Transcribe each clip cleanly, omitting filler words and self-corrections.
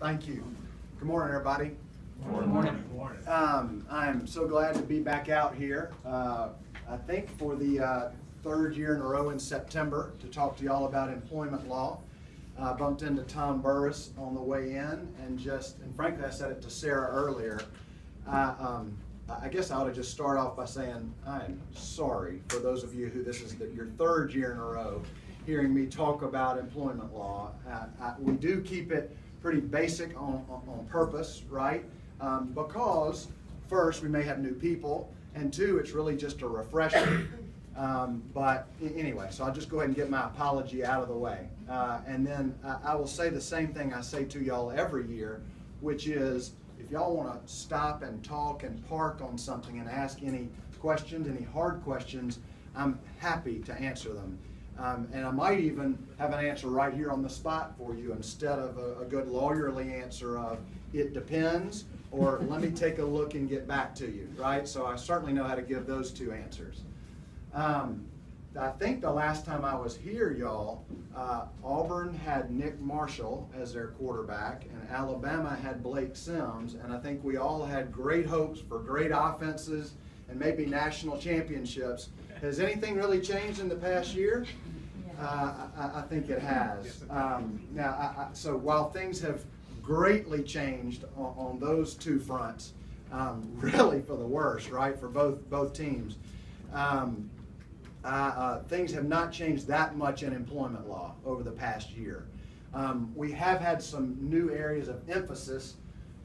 Thank you. Good morning, everybody. Good morning. Good morning. I'm so glad to be back out here. I think for the third year in a row in September to talk to y'all about employment law. Bumped into Tom Burris on the way in, and frankly, I said it to Sarah earlier. I guess I ought to just start off by saying I'm sorry for those of you who this is your third year in a row hearing me talk about employment law. We do keep it pretty basic on purpose, right? Because first, we may have new people, and two, it's really just a refresher. But anyway, so I'll just go ahead and get my apology out of the way. And then I will say the same thing I say to y'all every year, which is if y'all want to stop and talk and park on something and ask any questions, any hard questions, I'm happy to answer them. And I might even have an answer right here on the spot for you instead of a good lawyerly answer of it depends or let me take a look and get back to you, right? So I certainly know how to give those two answers. I think the last time I was here, y'all, Auburn had Nick Marshall as their quarterback, and Alabama had Blake Sims, and I think we all had great hopes for great offenses and maybe national championships. Has anything really changed in the past year? I think it has. So while things have greatly changed on those two fronts, really for the worse, right, for both teams, things have not changed that much in employment law over the past year. We have had some new areas of emphasis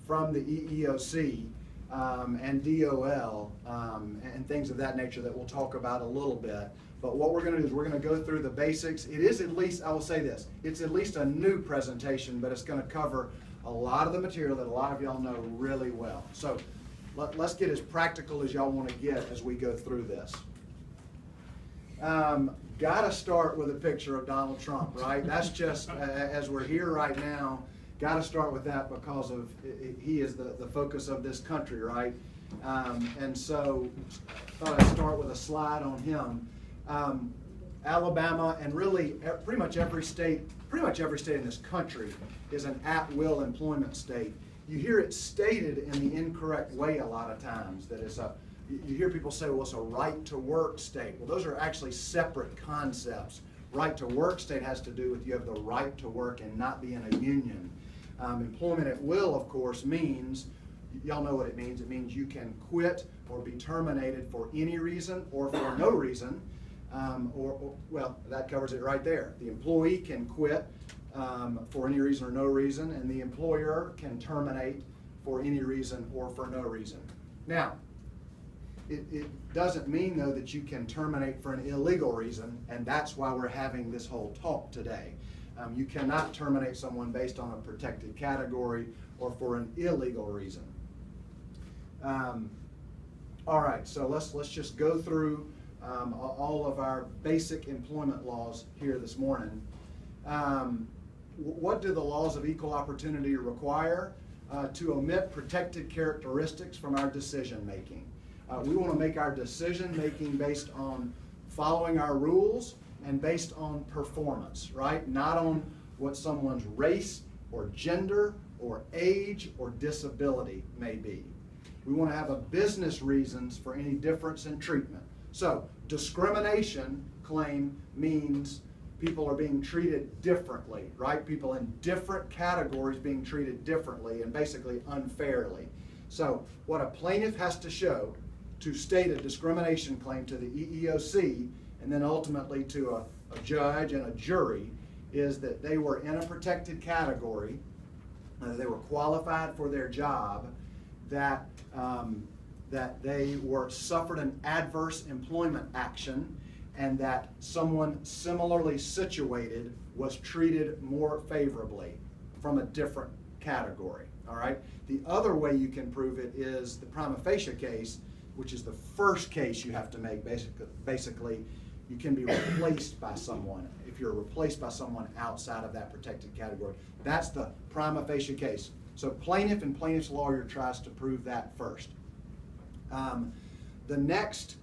from the EEOC and DOL and things of that nature that we'll talk about a little bit. But what we're going to do is we're going to go through the basics. It is at least, I will say this, it's at least a new presentation, but it's going to cover a lot of the material that a lot of y'all know really well. So let's get as practical as y'all want to get as we go through this. Got to start with a picture of Donald Trump, right? That's just, as we're here right now, got to start with that because he is the focus of this country, right? And so I thought I'd start with a slide on him. Alabama and really pretty much every state in this country is an at-will employment state. You hear it stated in the incorrect way a lot of times, that it's you hear people say, well, it's a right-to-work state. Well, those are actually separate concepts. Right-to-work state has to do with you have the right to work and not be in a union. Employment at will, of course, means, y'all know what it means. It means you can quit or be terminated for any reason or for no reason. Well, that covers it right there. The employee can quit for any reason or no reason, and the employer can terminate for any reason or for no reason. Now, it doesn't mean, though, that you can terminate for an illegal reason, and that's why we're having this whole talk today. You cannot terminate someone based on a protected category or for an illegal reason. All right, so let's just go through all of our basic employment laws here this morning. What do the laws of equal opportunity require? To omit protected characteristics from our decision making. We want to make our decision making based on following our rules and based on performance, right? Not on what someone's race or gender or age or disability may be. We want to have a business reasons for any difference in treatment. So discrimination claim means people are being treated differently, right? People in different categories being treated differently and basically unfairly. So what a plaintiff has to show to state a discrimination claim to the EEOC and then ultimately to a judge and a jury is that they were in a protected category, they were qualified for their job, that they suffered an adverse employment action, and that someone similarly situated was treated more favorably from a different category. All right. The other way you can prove it is the prima facie case, which is the first case you have to make. Basically, you can be replaced by someone. If you're replaced by someone outside of that protected category, that's the prima facie case. So plaintiff and plaintiff's lawyer tries to prove that first. The next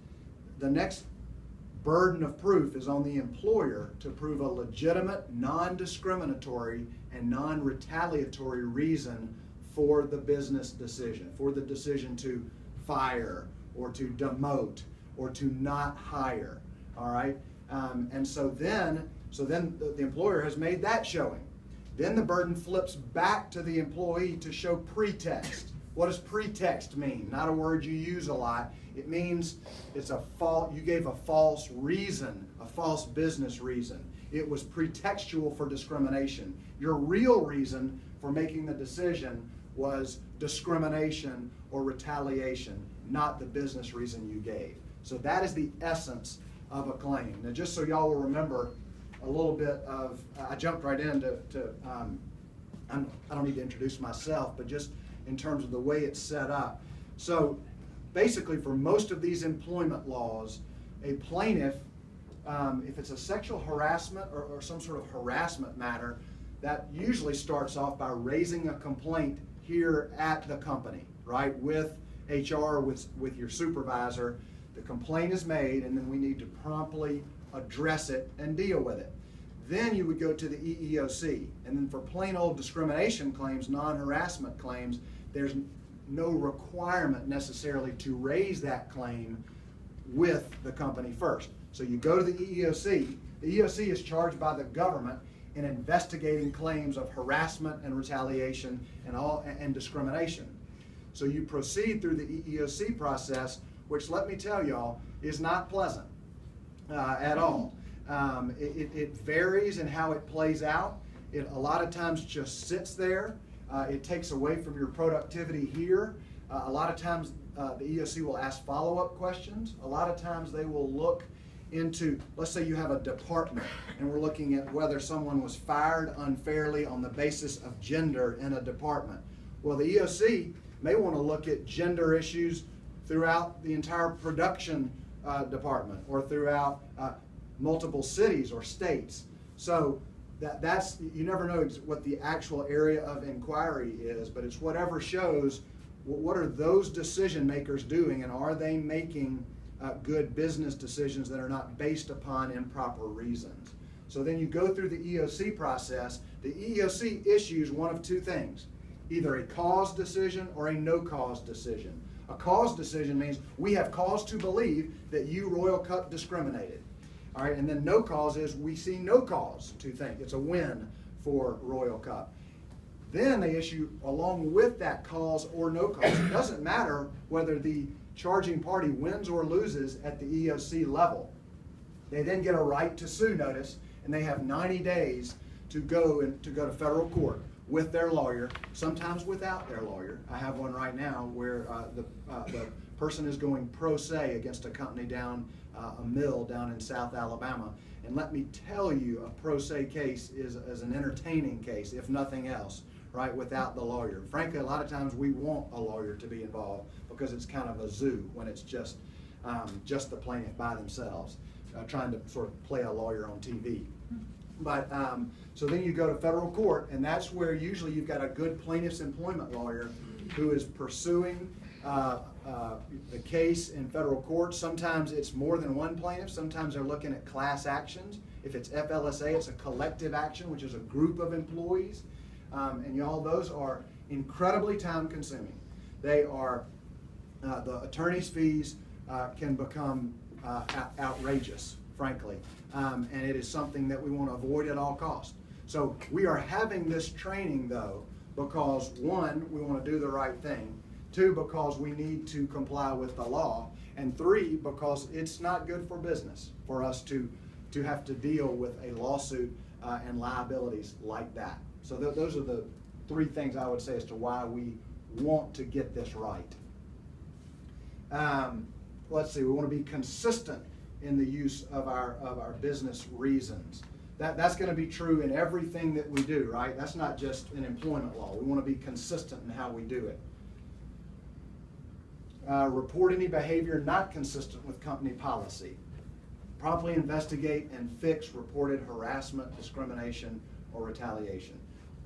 burden of proof is on the employer to prove a legitimate, non-discriminatory and non-retaliatory reason for the business decision, for the decision to fire or to demote or to not hire. All right, and so then the employer has made that showing. Then the burden flips back to the employee to show pretext. What does pretext mean? Not a word you use a lot. It means it's you gave a false reason, a false business reason. It was pretextual for discrimination. Your real reason for making the decision was discrimination or retaliation, not the business reason you gave. So that is the essence of a claim. Now, just so y'all will remember a little bit of, I jumped right into, I don't need to introduce myself, but just in terms of the way it's set up. So basically, for most of these employment laws, a plaintiff, if it's a sexual harassment or some sort of harassment matter, that usually starts off by raising a complaint here at the company, right, with HR, with your supervisor. The complaint is made, and then we need to promptly address it and deal with it. Then you would go to the EEOC, and then for plain old discrimination claims, non-harassment claims, there's no requirement necessarily to raise that claim with the company first. So you go to the EEOC. The EEOC is charged by the government in investigating claims of harassment and retaliation and discrimination. So you proceed through the EEOC process, which, let me tell y'all, is not pleasant at all. It varies in how it plays out. It a lot of times just sits there. It takes away from your productivity here. A lot of times the EOC will ask follow-up questions. A lot of times they will look into, let's say you have a department and we're looking at whether someone was fired unfairly on the basis of gender in a department. Well, the EOC may want to look at gender issues throughout the entire production department or throughout multiple cities or states. So that's, you never know what the actual area of inquiry is, but it's whatever shows what are those decision makers doing, and are they making good business decisions that are not based upon improper reasons. So then you go through the EOC process. The EOC issues one of two things, either a cause decision or a no cause decision. A cause decision means we have cause to believe that you, Royal Cup, discriminated. All right, and then no cause is we see no cause to think. It's a win for Royal Cup. Then they issue, along with that cause or no cause, it doesn't matter whether the charging party wins or loses at the EOC level. They then get a right to sue notice, and they have 90 days to go to federal court with their lawyer, sometimes without their lawyer. I have one right now where the person is going pro se against a company down, a mill down in South Alabama. And let me tell you, a pro se case is an entertaining case, if nothing else, right, without the lawyer. Frankly, a lot of times we want a lawyer to be involved because it's kind of a zoo when it's just the plaintiff by themselves, trying to sort of play a lawyer on TV. But so then you go to federal court, and that's where usually you've got a good plaintiff's employment lawyer who is pursuing the case in federal court. Sometimes it's more than one plaintiff. Sometimes they're looking at class actions. If it's FLSA, it's a collective action, which is a group of employees. And y'all, those are incredibly time consuming. They are, the attorney's fees can become outrageous, frankly. And it is something that we want to avoid at all costs. So we are having this training, though, because one, we want to do the right thing. Two, because we need to comply with the law. And three, because it's not good for business for us to have to deal with a lawsuit and liabilities like that. So those are the three things I would say as to why we want to get this right. Let's see, we want to be consistent in the use of our business reasons. That's going to be true in everything that we do, right? That's not just an employment law. We want to be consistent in how we do it. Report any behavior not consistent with company policy. Promptly investigate and fix reported harassment, discrimination, or retaliation.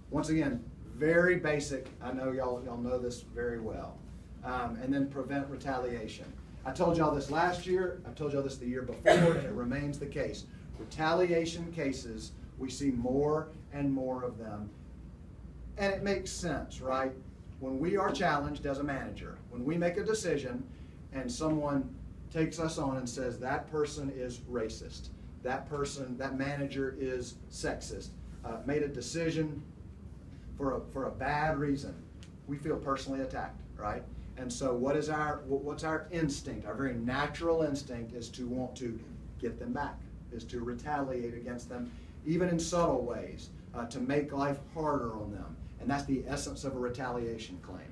Once again, very basic. I know y'all know this very well. And then prevent retaliation. I told y'all this last year, I told y'all this the year before, and it remains the case. Retaliation cases, we see more and more of them And it makes sense, right? When we are challenged as a manager, when we make a decision and someone takes us on and says that person is racist, that manager is sexist, made a decision for a bad reason, we feel personally attacked, right? And so what's our instinct? Our very natural instinct is to want to get them back, is to retaliate against them, even in subtle ways, to make life harder on them. And that's the essence of a retaliation claim.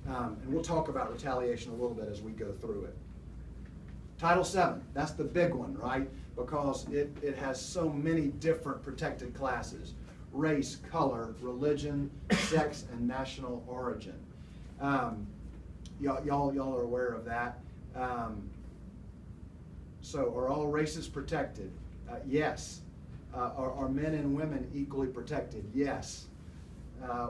And we'll talk about retaliation a little bit as we go through it. Title VII, that's the big one, right? Because it has so many different protected classes: race, color, religion, sex, and national origin. Y'all are aware of that. So are all races protected? Yes. Are men and women equally protected? Yes.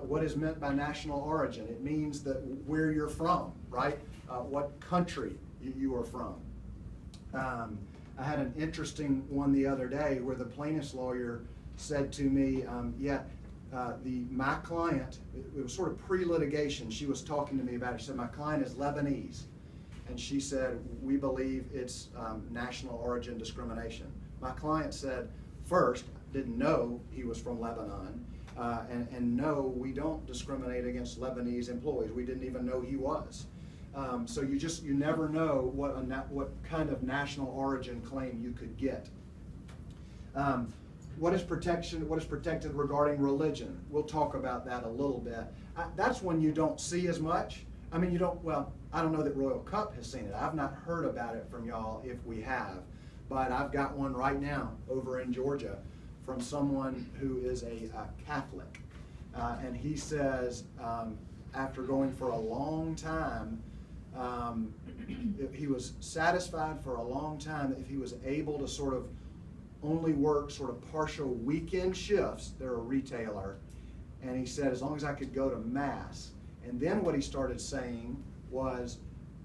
What is meant by national origin? It means that where you're from, right? What country you are from. I had an interesting one the other day where the plaintiff's lawyer said to me, my client, it was sort of pre-litigation, she was talking to me about it. She said, my client is Lebanese. And she said, we believe it's national origin discrimination. My client said, first, didn't know he was from Lebanon, and no, we don't discriminate against Lebanese employees. We didn't even know he was. So you never know what kind of national origin claim you could get. What is protected regarding religion? We'll talk about that a little bit. That's one you don't see as much. I mean, I don't know that Royal Cup has seen it. I've not heard about it from y'all if we have, but I've got one right now over in Georgia from someone who is a Catholic. And he says, after going for a long time, he was satisfied for a long time that if he was able to sort of only work sort of partial weekend shifts, they're a retailer, and he said, as long as I could go to Mass. And then what he started saying was,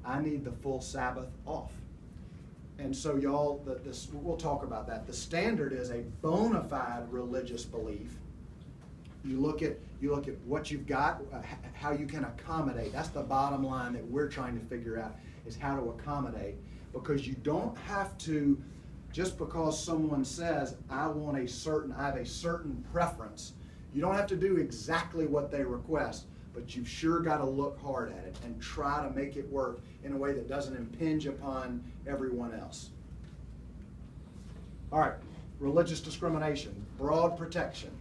I need the full Sabbath off. And so y'all, we'll talk about that. The standard is a bona fide religious belief. You look at what you've got, how you can accommodate. That's the bottom line that we're trying to figure out, is how to accommodate. Because you don't have to, just because someone says, I have a certain preference, you don't have to do exactly what they request, but you've sure got to look hard at it and try to make it work in a way that doesn't impinge upon everyone else. All right, religious discrimination, broad protection.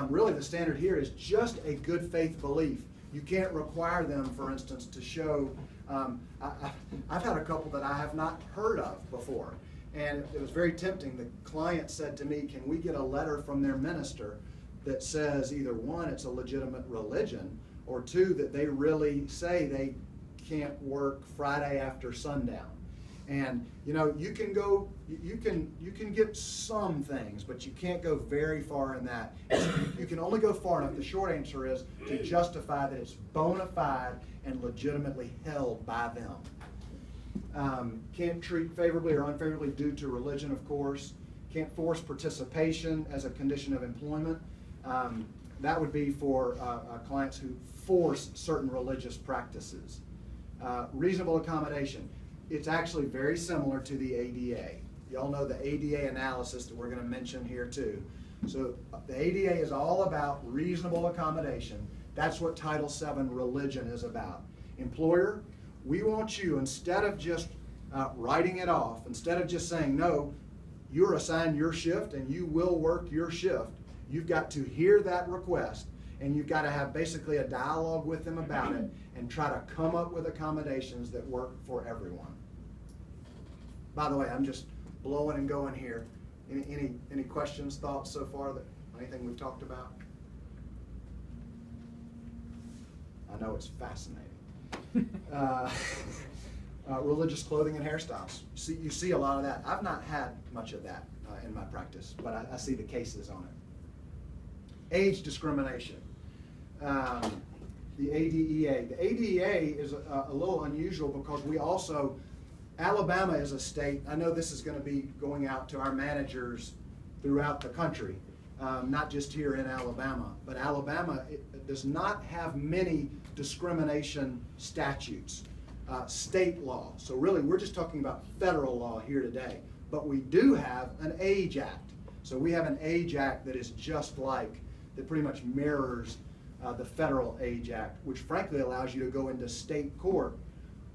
Really the standard here is just a good faith belief. You can't require them, for instance, to show, I've had a couple that I have not heard of before, and it was very tempting. The client said to me, can we get a letter from their minister that says either one, it's a legitimate religion, or two, that they really say they can't work Friday after sundown. And you can get some things, but you can't go very far in that. You can only go far enough. The short answer is to justify that it's bona fide and legitimately held by them. Can't treat favorably or unfavorably due to religion, of course. Can't force participation as a condition of employment. That would be for clients who force certain religious practices. Reasonable accommodation. It's actually very similar to the ADA. Y'all know the ADA analysis that we're going to mention here too. So the ADA is all about reasonable accommodation. That's what Title VII religion is about. Employer, we want you, instead of just writing it off, instead of just saying, no, you're assigned your shift and you will work your shift, you've got to hear that request, and you've got to have basically a dialogue with them about it and try to come up with accommodations that work for everyone. By the way, I'm just blowing and going here. Any questions, thoughts so far, anything we've talked about? I know it's fascinating. Religious clothing and hairstyles. You see a lot of that. I've not had much of that in my practice, but I see the cases on it. Age discrimination. The ADEA. The ADEA is a little unusual because we also, Alabama is a state, I know this is going to be going out to our managers throughout the country. not just here in Alabama, but Alabama does not have many discrimination statutes, state law. So really, we're just talking about federal law here today. But we do have an Age Act. So we have an Age Act that is just like, that pretty much mirrors the federal Age Act, which frankly allows you to go into state court,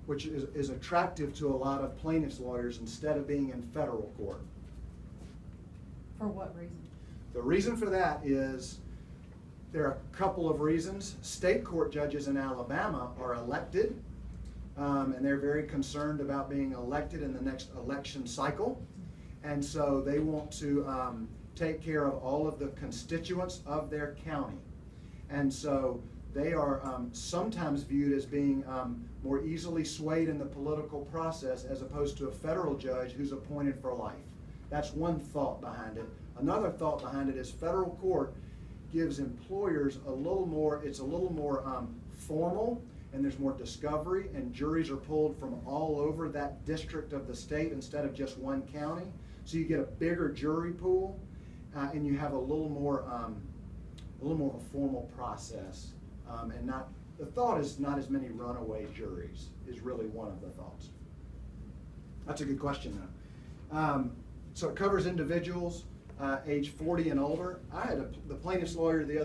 which is attractive to a lot of plaintiffs' lawyers instead of being in federal court. For what reason? The reason for that is there are a couple of reasons. State court judges in Alabama are elected, and they're very concerned about being elected in the next election cycle. And so they want to take care of all of the constituents of their county. And so they are sometimes viewed as being more easily swayed in the political process as opposed to a federal judge who's appointed for life. That's one thought behind it. Another thought behind it is federal court gives employers a little more, it's a little more formal, and there's more discovery, and juries are pulled from all over that district of the state instead of just one county. So you get a bigger jury pool, and you have a little more of a formal process, and not, the thought is not as many runaway juries is really one of the thoughts. That's a good question though. So it covers individuals age 40 and older. I had the plaintiff's lawyer the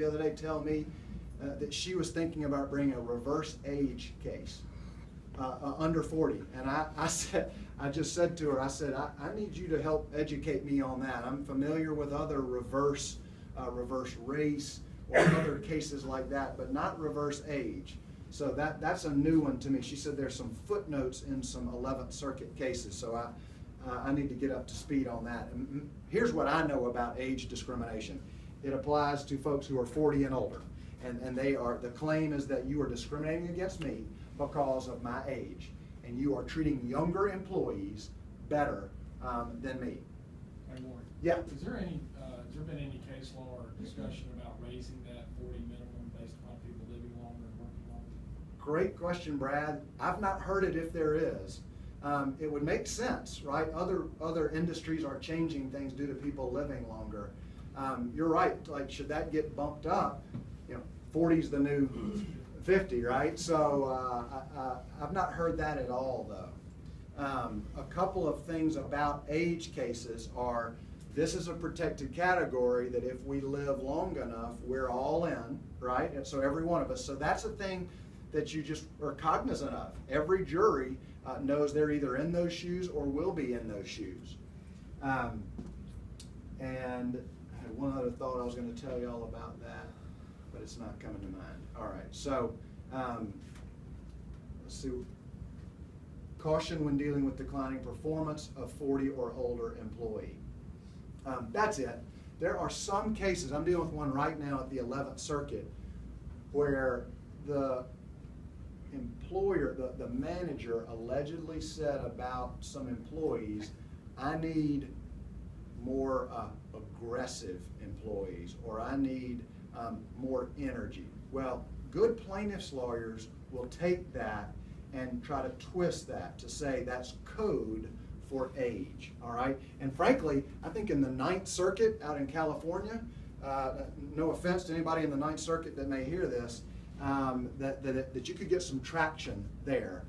other day tell me that she was thinking about bringing a reverse age case under 40, and I just said to her, I said, I need you to help educate me on that. I'm familiar with other reverse race or other cases like that, but not reverse age. So that's a new one to me. She said there's some footnotes in some 11th Circuit cases, so I need to get up to speed on that. And here's what I know about age discrimination. It applies to folks who are 40 and older, and the claim is that you are discriminating against me because of my age, and you are treating younger employees better than me. Hey, Warren. Yeah. Has there been any case law or discussion about raising that 40 minimum based upon people living longer and working longer? Great question, Brad. I've not heard it if there is. It would make sense, right? Other industries are changing things due to people living longer. You're right. Like, should that get bumped up? 40 is the new 50, right? So I've not heard that at all, though. A couple of things about age cases are, this is a protected category that if we live long enough, we're all in, right? And so every one of us. So that's a thing that you just are cognizant of. Every jury knows they're either in those shoes or will be in those shoes. And I had one other thought I was going to tell you all about that, but it's not coming to mind. All right, so let's see. Caution when dealing with declining performance of 40 or older employee. That's it. There are some cases, I'm dealing with one right now at the 11th Circuit, where the employer, the manager allegedly said about some employees, I need more aggressive employees, or I need more energy. Well, good plaintiffs' lawyers will take that and try to twist that to say that's code for age, all right? And frankly, I think in the 9th Circuit out in California, no offense to anybody in the 9th Circuit that may hear this, that you could get some traction there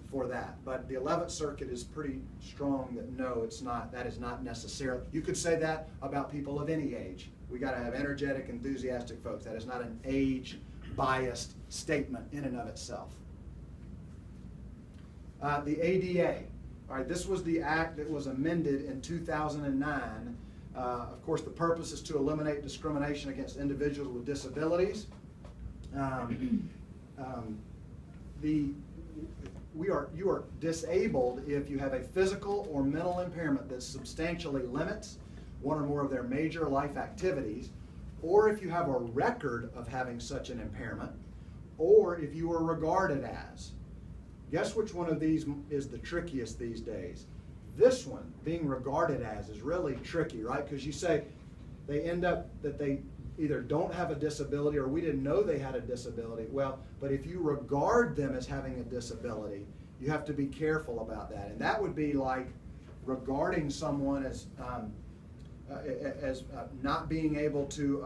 for that. But the 11th Circuit is pretty strong that no, it's not, that is not necessary. You could say that about people of any age. We got to have energetic, enthusiastic folks. That is not an age-biased statement in and of itself. The ADA. All right, this was the act that was amended in 2009. Of course, the purpose is to eliminate discrimination against individuals with disabilities. You are disabled if you have a physical or mental impairment that substantially limits one or more of their major life activities, or if you have a record of having such an impairment, or if you are regarded as. Guess which one of these is the trickiest these days? This one, being regarded as, is really tricky, right? Because you say they end up that they either don't have a disability or we didn't know they had a disability. Well, but if you regard them as having a disability, you have to be careful about that. And that would be like regarding someone as not being able to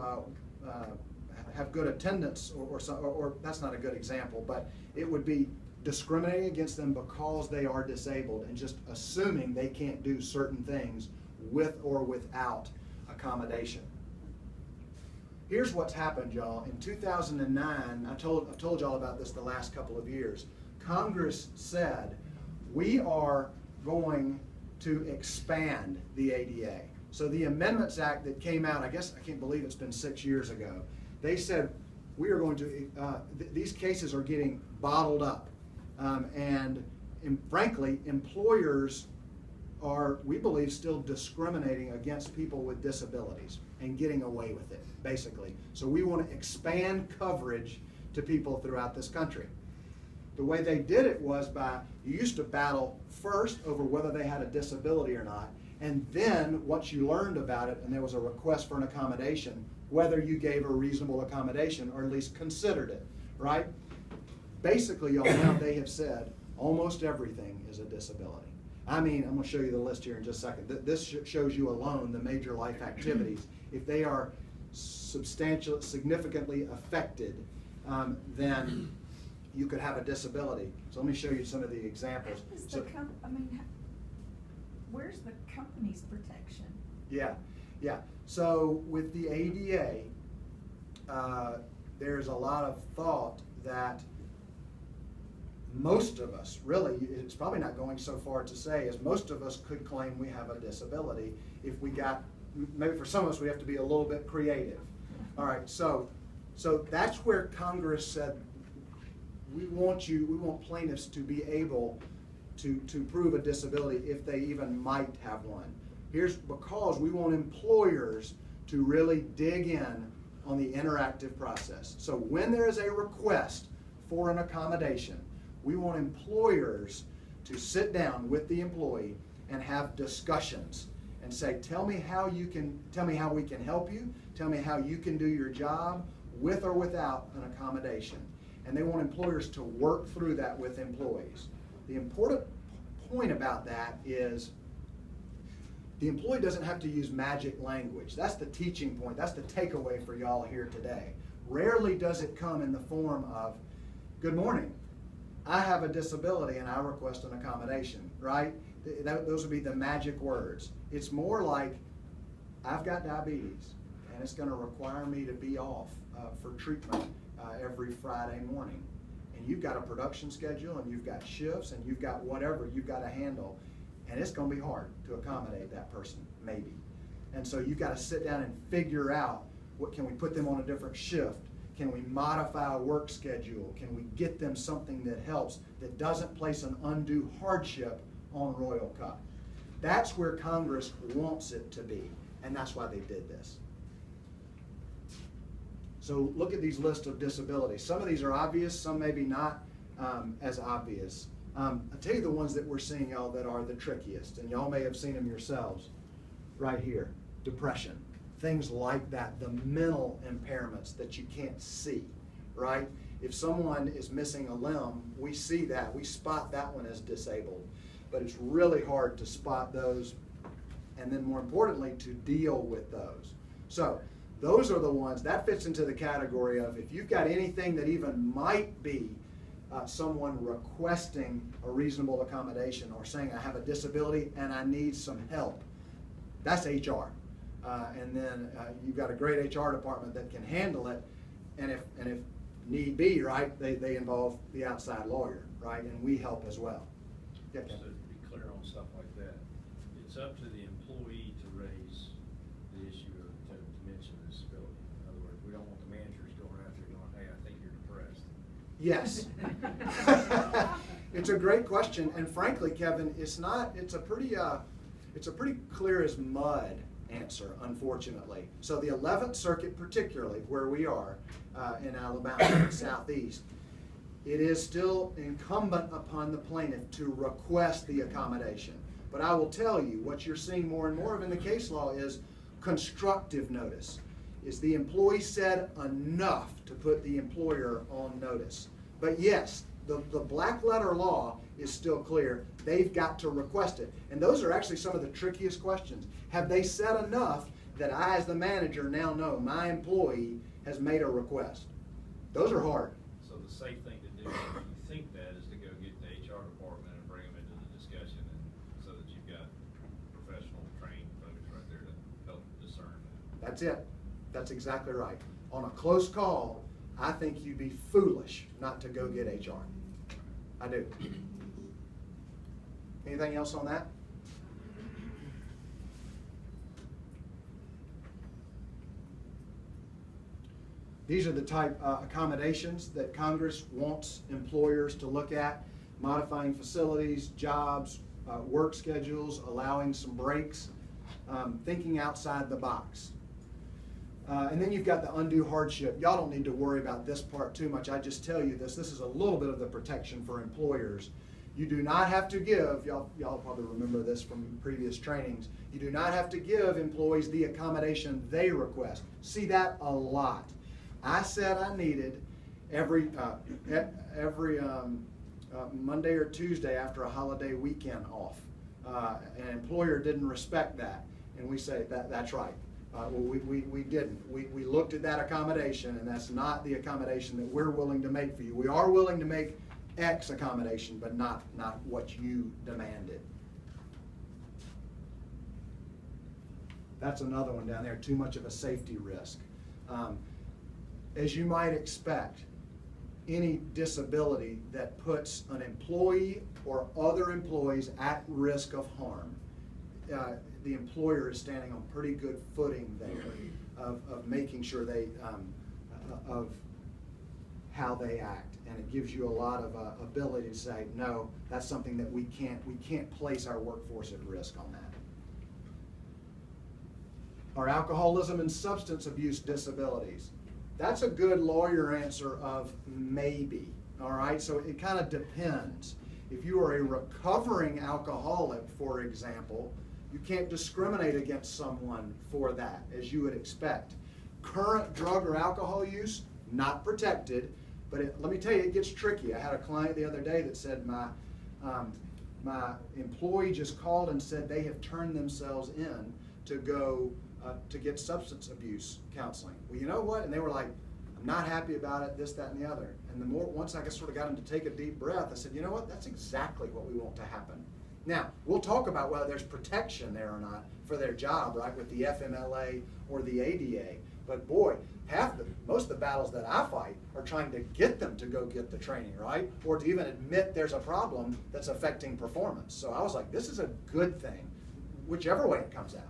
have good attendance, or that's not a good example, but it would be discriminating against them because they are disabled and just assuming they can't do certain things with or without accommodation. Here's what's happened, y'all. In 2009, I've told y'all about this the last couple of years. Congress said, we are going to expand the ADA. So the Amendments Act that came out, I can't believe it's been 6 years ago, they said, we are going to, these cases are getting bottled up. And frankly, employers are, we believe, still discriminating against people with disabilities and getting away with it, basically. So we want to expand coverage to people throughout this country. The way they did it was by, you used to battle first over whether they had a disability or not, and then once you learned about it and there was a request for an accommodation, whether you gave a reasonable accommodation or at least considered it, right? Basically, y'all, now they have said almost everything is a disability. I mean, I'm going to show you the list here in just a second. This shows you alone the major life activities. If they are significantly affected, then you could have a disability. So let me show you some of the examples. Where's the company's protection? Yeah. So with the ADA, there's a lot of thought that most of us, really, it's probably not going so far to say, as most of us could claim we have a disability if we got, maybe for some of us we have to be a little bit creative. All right, so that's where Congress said, we want plaintiffs to be able to prove a disability if they even might have one. Here's because we want employers to really dig in on the interactive process. So when there is a request for an accommodation, we want employers to sit down with the employee and have discussions and say, tell me how we can help you, tell me how you can do your job with or without an accommodation. And they want employers to work through that with employees. The important point about that is the employee doesn't have to use magic language. That's the teaching point. That's the takeaway for y'all here today. Rarely does it come in the form of, good morning, I have a disability and I request an accommodation, right? Those would be the magic words. It's more like, I've got diabetes and it's going to require me to be off for treatment every Friday morning. And you've got a production schedule and you've got shifts and you've got whatever you've got to handle. And it's going to be hard to accommodate that person, maybe. And so you've got to sit down and figure out, what can we put them on a different shift? Can we modify a work schedule? Can we get them something that helps, that doesn't place an undue hardship on Royal Cup? That's where Congress wants it to be, and that's why they did this. So look at these lists of disabilities. Some of these are obvious, some maybe not as obvious. I'll tell you the ones that we're seeing, y'all, that are the trickiest, and y'all may have seen them yourselves right here. Depression, things like that, the mental impairments that you can't see, right? If someone is missing a limb, we see that, we spot that one as disabled, but it's really hard to spot those, and then more importantly, to deal with those. So those are the ones, that fits into the category of, if you've got anything that even might be someone requesting a reasonable accommodation or saying, I have a disability and I need some help, that's HR. And then you've got a great HR department that can handle it, and if need be, right, they involve the outside lawyer, right, and we help as well. Yeah, so to be clear on stuff like that, it's up to the employee to raise the issue of, to mention disability. In other words, we don't want the managers going out there going, hey, I think you're depressed. Yes. It's a great question, and frankly, Kevin, it's a pretty clear as mud answer, unfortunately. So the 11th Circuit, particularly where we are in Alabama, in the Southeast, it is still incumbent upon the plaintiff to request the accommodation. But I will tell you, what you're seeing more and more of in the case law is constructive notice. Is the employee said enough to put the employer on notice? But yes, the black letter law is still clear. They've got to request it. And those are actually some of the trickiest questions. Have they said enough that I, as the manager, now know my employee has made a request. Those are hard. So the safe thing to do, if you think that, is to go get the HR department and bring them into the discussion, and so that you've got professional, trained folks right there to help discern that. That's it. That's exactly right. On a close call, I think you'd be foolish not to go get HR. I do. Anything else on that? These are the type accommodations that Congress wants employers to look at: modifying facilities, jobs, work schedules, allowing some breaks, thinking outside the box. And then you've got the undue hardship. Y'all don't need to worry about this part too much. I just tell you this. This is a little bit of the protection for employers. You do not have to give, y'all probably remember this from previous trainings, you do not have to give employees the accommodation they request. See that a lot. I said I needed every Monday or Tuesday after a holiday weekend off. An employer didn't respect that, and we say that's right. We didn't. We looked at that accommodation, and that's not the accommodation that we're willing to make for you. We are willing to make X accommodation, but not what you demanded. That's another one down there, too much of a safety risk. As you might expect, any disability that puts an employee or other employees at risk of harm, the employer is standing on pretty good footing there of making sure they, of how they act. And it gives you a lot of ability to say, no, that's something that we can't place our workforce at risk on that. Our alcoholism and substance abuse disabilities. That's a good lawyer answer of maybe, all right? So it kind of depends. If you are a recovering alcoholic, for example, you can't discriminate against someone for that, as you would expect. Current drug or alcohol use, not protected, but let me tell you, it gets tricky. I had a client the other day that said, my employee just called and said they have turned themselves in to go to get substance abuse counseling. Well, you know what? And they were like, I'm not happy about it, this, that, and the other. And once I sort of got them to take a deep breath, I said, you know what? That's exactly what we want to happen. Now, we'll talk about whether there's protection there or not for their job, right, with the FMLA or the ADA. But boy, most of the battles that I fight are trying to get them to go get the training, right? Or to even admit there's a problem that's affecting performance. So I was like, this is a good thing, whichever way it comes out.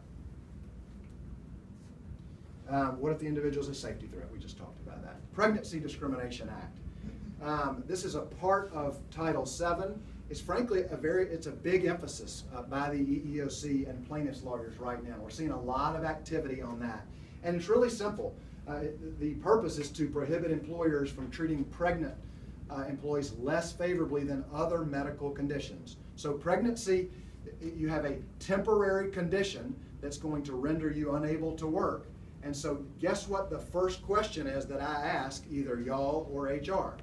What if the individual is a safety threat? We just talked about that. Pregnancy Discrimination Act. This is a part of Title VII. It's frankly it's a big emphasis by the EEOC and plaintiffs' lawyers right now. We're seeing a lot of activity on that. And it's really simple. The purpose is to prohibit employers from treating pregnant employees less favorably than other medical conditions. So pregnancy, you have a temporary condition that's going to render you unable to work. And so guess what the first question is that I ask either y'all or HR?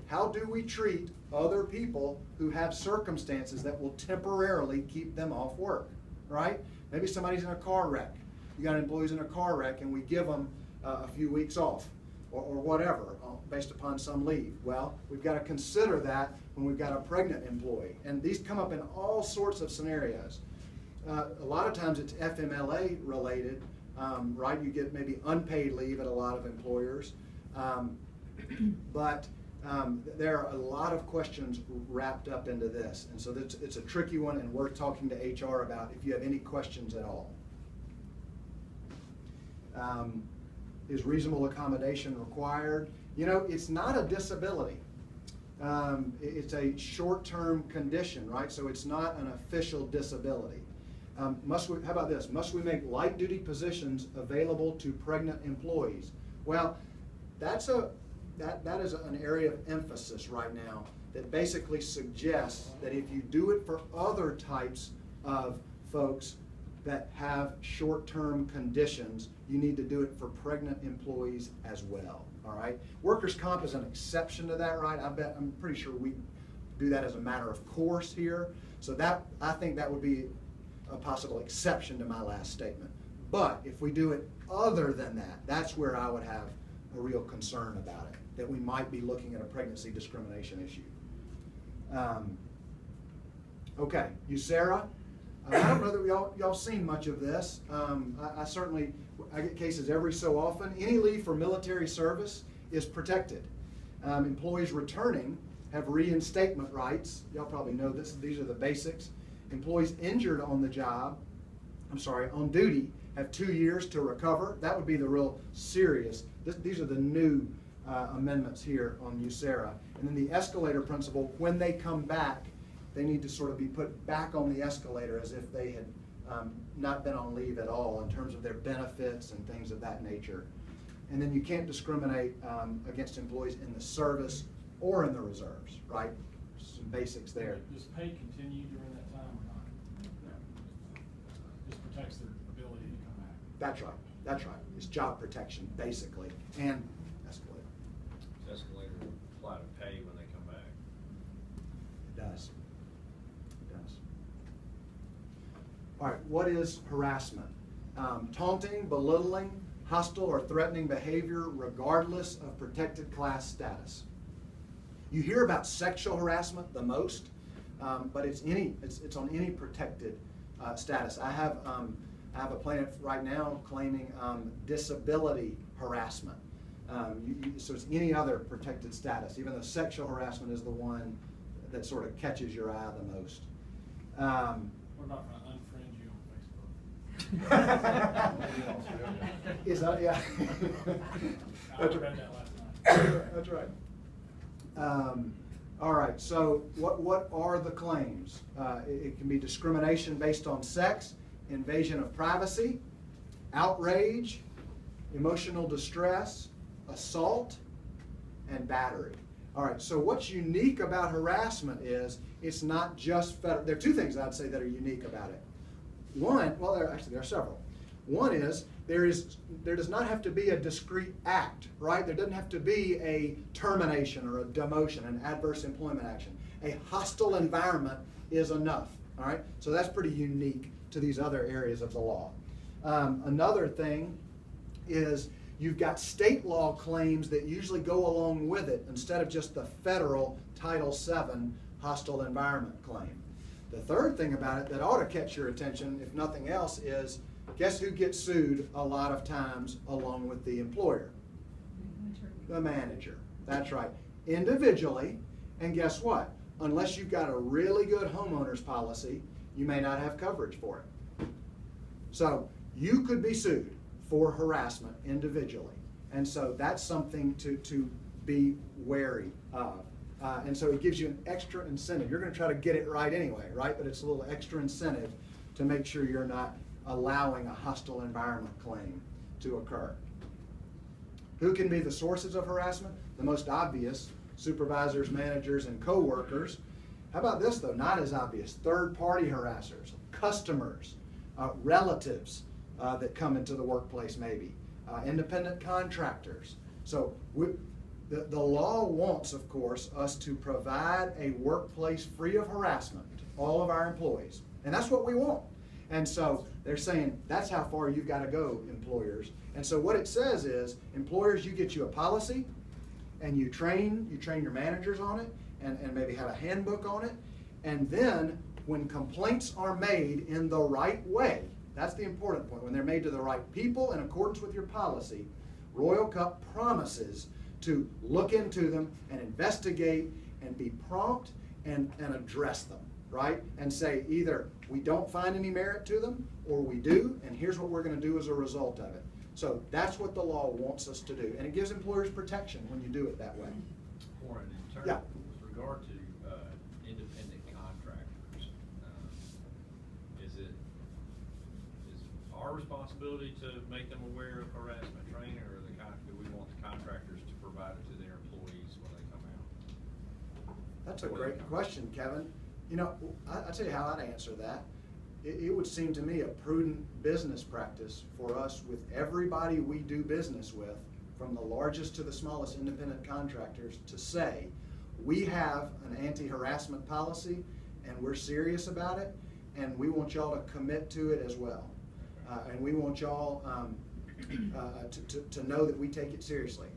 How do we treat other people who have circumstances that will temporarily keep them off work, right? Maybe somebody's in a car wreck. You got employees in a car wreck and we give them a few weeks off or whatever based upon some leave. Well, we've got to consider that when we've got a pregnant employee. And these come up in all sorts of scenarios. A lot of times it's FMLA related, right? You get maybe unpaid leave at a lot of employers. But there are a lot of questions wrapped up into this. And so it's a tricky one, and we're talking to HR about if you have any questions at all. Is reasonable accommodation required? You know, it's not a disability. It's a short-term condition, right? So it's not an official disability. How about this? Must we make light-duty positions available to pregnant employees? Well, that is an area of emphasis right now that basically suggests that if you do it for other types of folks that have short-term conditions, you need to do it for pregnant employees as well, all right? Workers' comp is an exception to that, right? I'm pretty sure we do that as a matter of course here. So I think that would be a possible exception to my last statement. But if we do it other than that, that's where I would have a real concern about it, that we might be looking at a pregnancy discrimination issue. Okay, USERRA. I don't know that y'all seen much of this. I get cases every so often. Any leave for military service is protected. Employees returning have reinstatement rights. Y'all probably know this. These are the basics. Employees injured on the job, on duty, have 2 years to recover. That would be the real serious. These are the new amendments here on USERRA. And then the escalator principle, when they come back, they need to sort of be put back on the escalator as if they had not been on leave at all in terms of their benefits and things of that nature. And then you can't discriminate against employees in the service or in the reserves, right? Some basics there. Does pay continue during that time or not? No. This protects their ability to come back. That's right. That's right. It's job protection, basically, and escalator. Does escalator apply to pay when they come back? It does. It does. All right, what is harassment? Taunting, belittling, hostile or threatening behavior regardless of protected class status. You hear about sexual harassment the most, but it's on any protected status. I have a plaintiff right now claiming disability harassment. So it's any other protected status. Even though sexual harassment is the one that sort of catches your eye the most. What about if I unfriend you on Facebook? Is that, yeah. I read that last night. That's right. All right, so what are the claims? It can be discrimination based on sex, invasion of privacy, outrage, emotional distress, assault, and battery. All right, so what's unique about harassment is it's not just federal. There are two things I'd say that are unique about it. One, well, there are several. One is there does not have to be a discrete act, right? There doesn't have to be a termination or a demotion, an adverse employment action. A hostile environment is enough, all right? So that's pretty unique to these other areas of the law. Another thing is you've got state law claims that usually go along with it instead of just the federal Title VII hostile environment claim. The third thing about it that ought to catch your attention, if nothing else, is guess who gets sued a lot of times along with the employer? The manager. That's right. Individually, and guess what? Unless you've got a really good homeowner's policy, you may not have coverage for it. So you could be sued for harassment individually. And so that's something to be wary of. And so it gives you an extra incentive. You're going to try to get it right anyway, right? But it's a little extra incentive to make sure you're not allowing a hostile environment claim to occur. Who can be the sources of harassment? The most obvious, supervisors, managers, and co-workers. How about this, though? Not as obvious. Third-party harassers, customers, relatives that come into the workplace maybe, independent contractors. So the law wants, of course, us to provide a workplace free of harassment to all of our employees. And that's what we want. And so they're saying that's how far you've got to go, employers. And so what it says is, employers, you get you a policy and you train your managers on it and maybe have a handbook on it. And then when complaints are made in the right way, that's the important point, when they're made to the right people in accordance with your policy, Royal Cup promises to look into them and investigate and be prompt and address them, right? And say either we don't find any merit to them or we do, and here's what we're going to do as a result of it. So that's what the law wants us to do, and it gives employers protection when you do it that way. Warren, in terms, Yeah. with regard to independent contractors, is our responsibility to make them aware of harassment training, or do we want the contractors to provide it to their employees when they come out? That's a great question, Kevin. You know, I'll tell you how I'd answer that. It would seem to me a prudent business practice for us, with everybody we do business with, from the largest to the smallest independent contractors, to say, we have an anti-harassment policy and we're serious about it, and we want y'all to commit to it as well. And we want y'all to know that we take it seriously.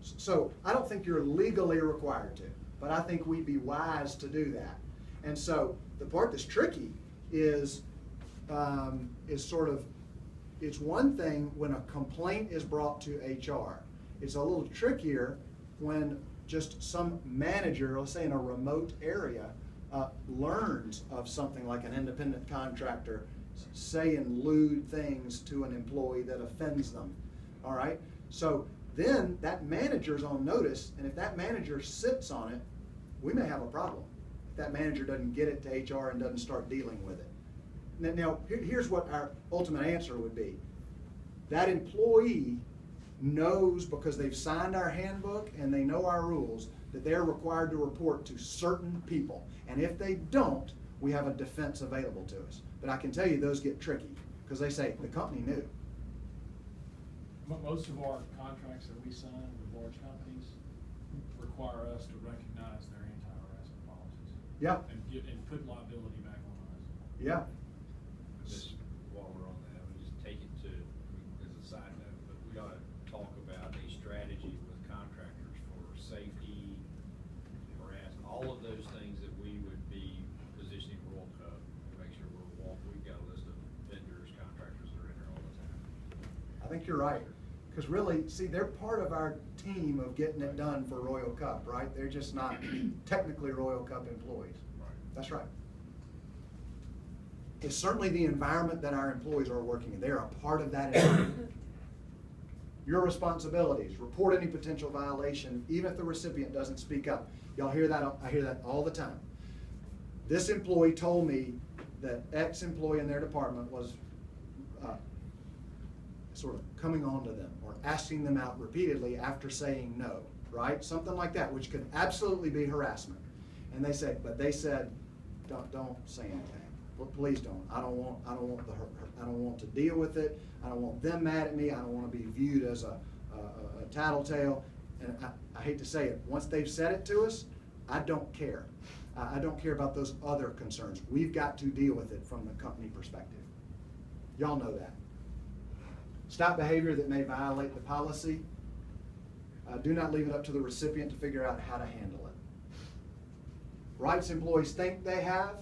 So I don't think you're legally required to, but I think we'd be wise to do that. And so the part that's tricky is sort of, it's one thing when a complaint is brought to HR. It's a little trickier when just some manager, let's say in a remote area, learns of something like an independent contractor saying lewd things to an employee that offends them. All right? So then that manager's on notice, and if that manager sits on it, we may have a problem. If that manager doesn't get it to HR and doesn't start dealing with it. Now, here's what our ultimate answer would be. That employee knows, because they've signed our handbook and they know our rules, that they're required to report to certain people. And if they don't, we have a defense available to us. But I can tell you those get tricky, because they say, the company knew. Most of our contracts that we sign with large companies require us to recognize their anti-harassment policies. Yeah. And put liability back on us. Yeah. Just while we're on that, we just take it to, as a side note, but we ought to talk about a strategy with contractors for safety, harassment, all of those things that we would be positioning World Cup to make sure we've got a list of vendors, contractors that are in there all the time. I think you're right. Because really, see, they're part of our team of getting it done for Royal Cup, right? They're just not technically Royal Cup employees. Right. That's right. It's certainly the environment that our employees are working in. They're a part of that environment. Your responsibilities, report any potential violation, even if the recipient doesn't speak up. Y'all hear that? I hear that all the time. This employee told me that X employee in their department was sort of coming on to them or asking them out repeatedly after saying no, right? Something like that, which could absolutely be harassment. And they said, don't say anything. Please don't. I don't want to deal with it. I don't want them mad at me. I don't want to be viewed as a tattletale. And I hate to say it, once they've said it to us, I don't care. I don't care about those other concerns. We've got to deal with it from the company perspective. Y'all know that. Stop behavior that may violate the policy. Do not leave it up to the recipient to figure out how to handle it. Rights employees think they have.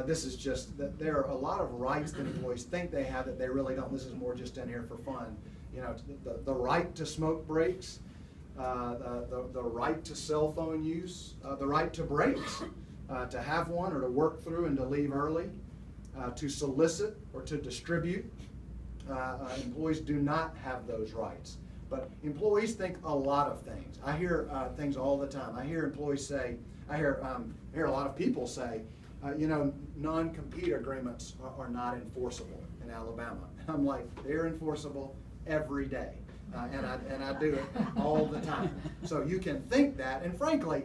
This is just that there are a lot of rights that employees think they have that they really don't. This is more just in here for fun. You know, the right to smoke breaks, the right to cell phone use, the right to breaks, to have one or to work through and to leave early, to solicit or to distribute. Employees do not have those rights. But employees think a lot of things. I hear things all the time. I hear employees say, I hear a lot of people say, non-compete agreements are not enforceable in Alabama. I'm like, they're enforceable every day. And I do it all the time. So you can think that, and frankly,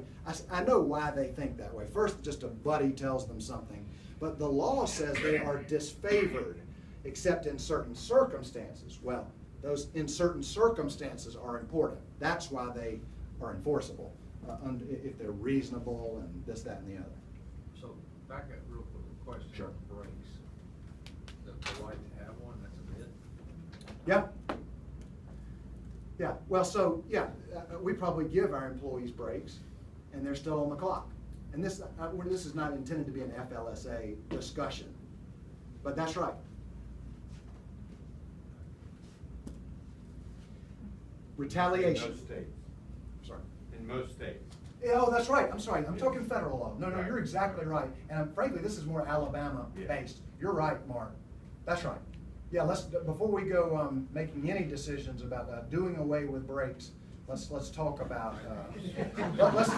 I know why they think that way. First, just a buddy tells them something. But the law says they are disfavored, except in certain circumstances. Well, those in certain circumstances are important. That's why they are enforceable, if they're reasonable and this, that, and the other. So back up real quick, question Sure. on breaks. The right to have one, that's a bit? Yeah. Yeah, well, so, yeah, we probably give our employees breaks, and they're still on the clock. And this is not intended to be an FLSA discussion, but that's right. Retaliation. In most states. Sorry. In most states. Yeah, oh, that's right. I'm sorry. I'm talking federal law. No, you're exactly right. And frankly, this is more Alabama-based. You're right, Mark. That's right. Yeah, before we go making any decisions about doing away with breaks, let's talk about let's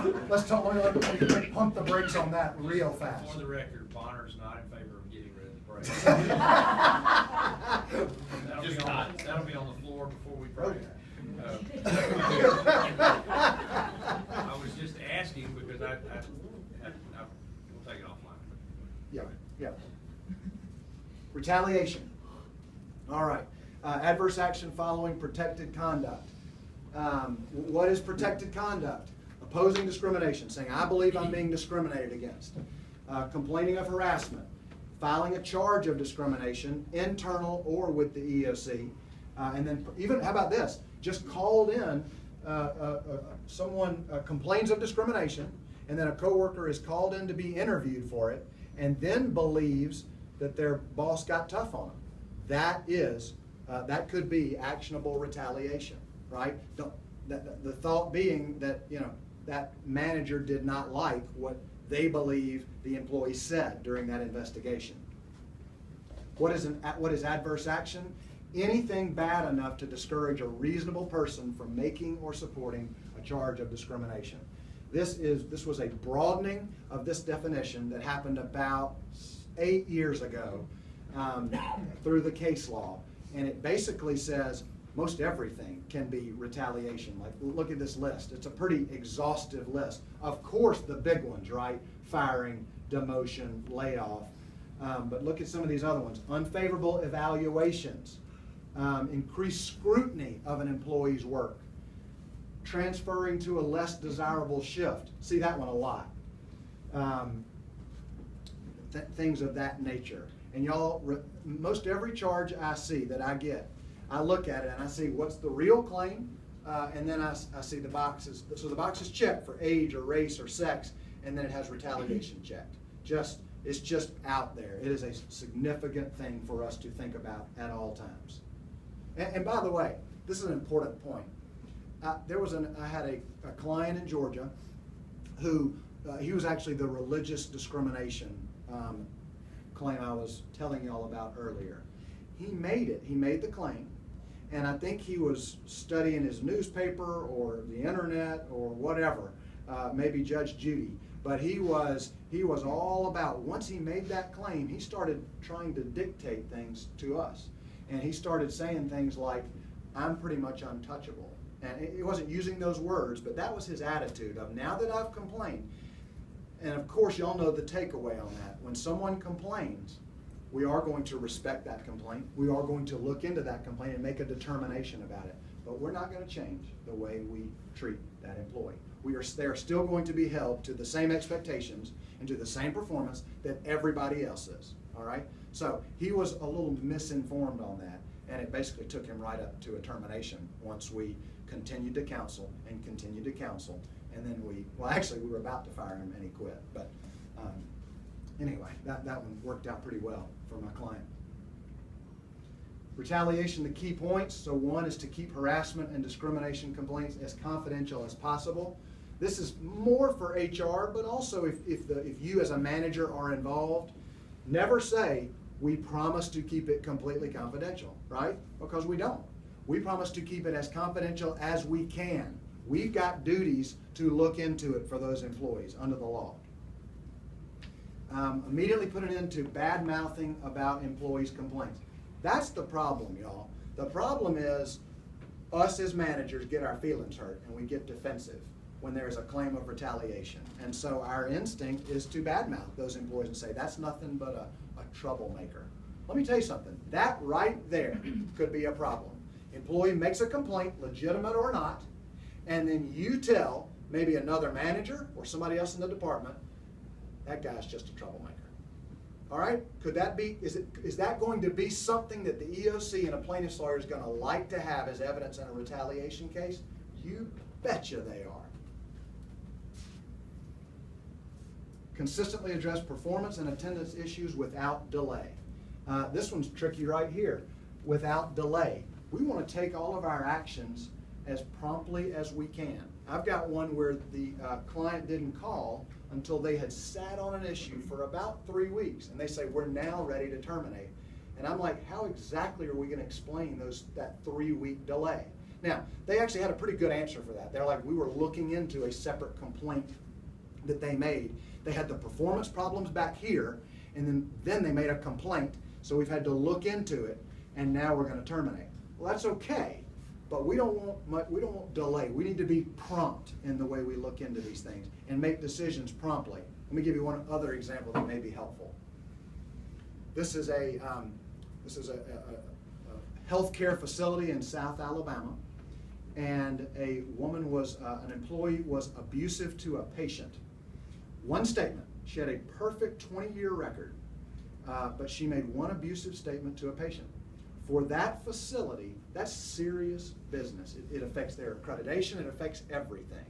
pump the brakes on that real fast. For the record, Bonner's not in favor of getting rid of the breaks. That'll be on the floor before we break. I was just asking because we'll take it offline. Yeah. Retaliation. All right. Adverse action following protected conduct. What is protected conduct? Opposing discrimination, saying, I believe I'm being discriminated against. Complaining of harassment. filing a charge of discrimination, internal or with the EOC, and then even, how about this, just called in, someone complains of discrimination, and then a coworker is called in to be interviewed for it, and then believes that their boss got tough on them. That could be actionable retaliation, right? The thought being that, you know, that manager did not like what they believe the employee said during that investigation. What is adverse action? Anything bad enough to discourage a reasonable person from making or supporting a charge of discrimination. This was a broadening of this definition that happened about 8 years ago through the case law, and it basically says most everything can be retaliation. Like, look at this list. It's a pretty exhaustive list. Of course, the big ones, right? Firing, demotion, layoff. But look at some of these other ones. Unfavorable evaluations, increased scrutiny of an employee's work, transferring to a less desirable shift. See that one a lot. Things of that nature. And y'all, most every charge I see that I get, I look at it and I see what's the real claim, and then I see the boxes. So the box is checked for age or race or sex, and then it has retaliation checked. It's just out there. It is a significant thing for us to think about at all times. And by the way, this is an important point. I had a client in Georgia who he was actually the religious discrimination claim I was telling y'all about earlier. He made it. He made the claim, and I think he was studying his newspaper or the internet or whatever, maybe Judge Judy. But he was all about, once he made that claim, he started trying to dictate things to us. And he started saying things like, I'm pretty much untouchable. And he wasn't using those words, but that was his attitude of, now that I've complained. And of course, y'all know the takeaway on that. When someone complains, we are going to respect that complaint. We are going to look into that complaint and make a determination about it. But we're not going to change the way we treat that employee. They are still going to be held to the same expectations and to the same performance that everybody else is. All right? So he was a little misinformed on that, and it basically took him right up to a termination once we continued to counsel and continued to counsel. And then we were about to fire him and he quit. But anyway, that one worked out pretty well for my client. Retaliation, the key points. So one is to keep harassment and discrimination complaints as confidential as possible. This is more for HR, but also if you as a manager are involved, never say, we promise to keep it completely confidential, right? Because we don't. We promise to keep it as confidential as we can. We've got duties to look into it for those employees under the law. Immediately put an end to bad mouthing about employees' complaints. That's the problem, y'all. The problem is us as managers get our feelings hurt and we get defensive when there's a claim of retaliation. And so our instinct is to badmouth those employees and say, that's nothing but a troublemaker. Let me tell you something. That right there could be a problem. Employee makes a complaint, legitimate or not, and then you tell maybe another manager or somebody else in the department, that guy's just a troublemaker. All right? Could that be, is that going to be something that the EOC and a plaintiff's lawyer is going to like to have as evidence in a retaliation case? You betcha they are. Consistently address performance and attendance issues without delay. This one's tricky right here. Without delay. We want to take all of our actions as promptly as we can. I've got one where the client didn't call until they had sat on an issue for about 3 weeks, and they say, we're now ready to terminate. And I'm like, how exactly are we going to explain that 3-week delay? Now, they actually had a pretty good answer for that. They're like, we were looking into a separate complaint that they made. They had the performance problems back here, and then they made a complaint, so we've had to look into it, and now we're going to terminate. Well, that's okay, but we don't want delay. We need to be prompt in the way we look into these things and make decisions promptly. Let me give you one other example that may be helpful. This is a healthcare facility in South Alabama, and a woman an employee was abusive to a patient. One statement. She had a perfect 20-year record. but she made one abusive statement to a patient. For that facility, that's serious business. It affects their accreditation, it affects everything.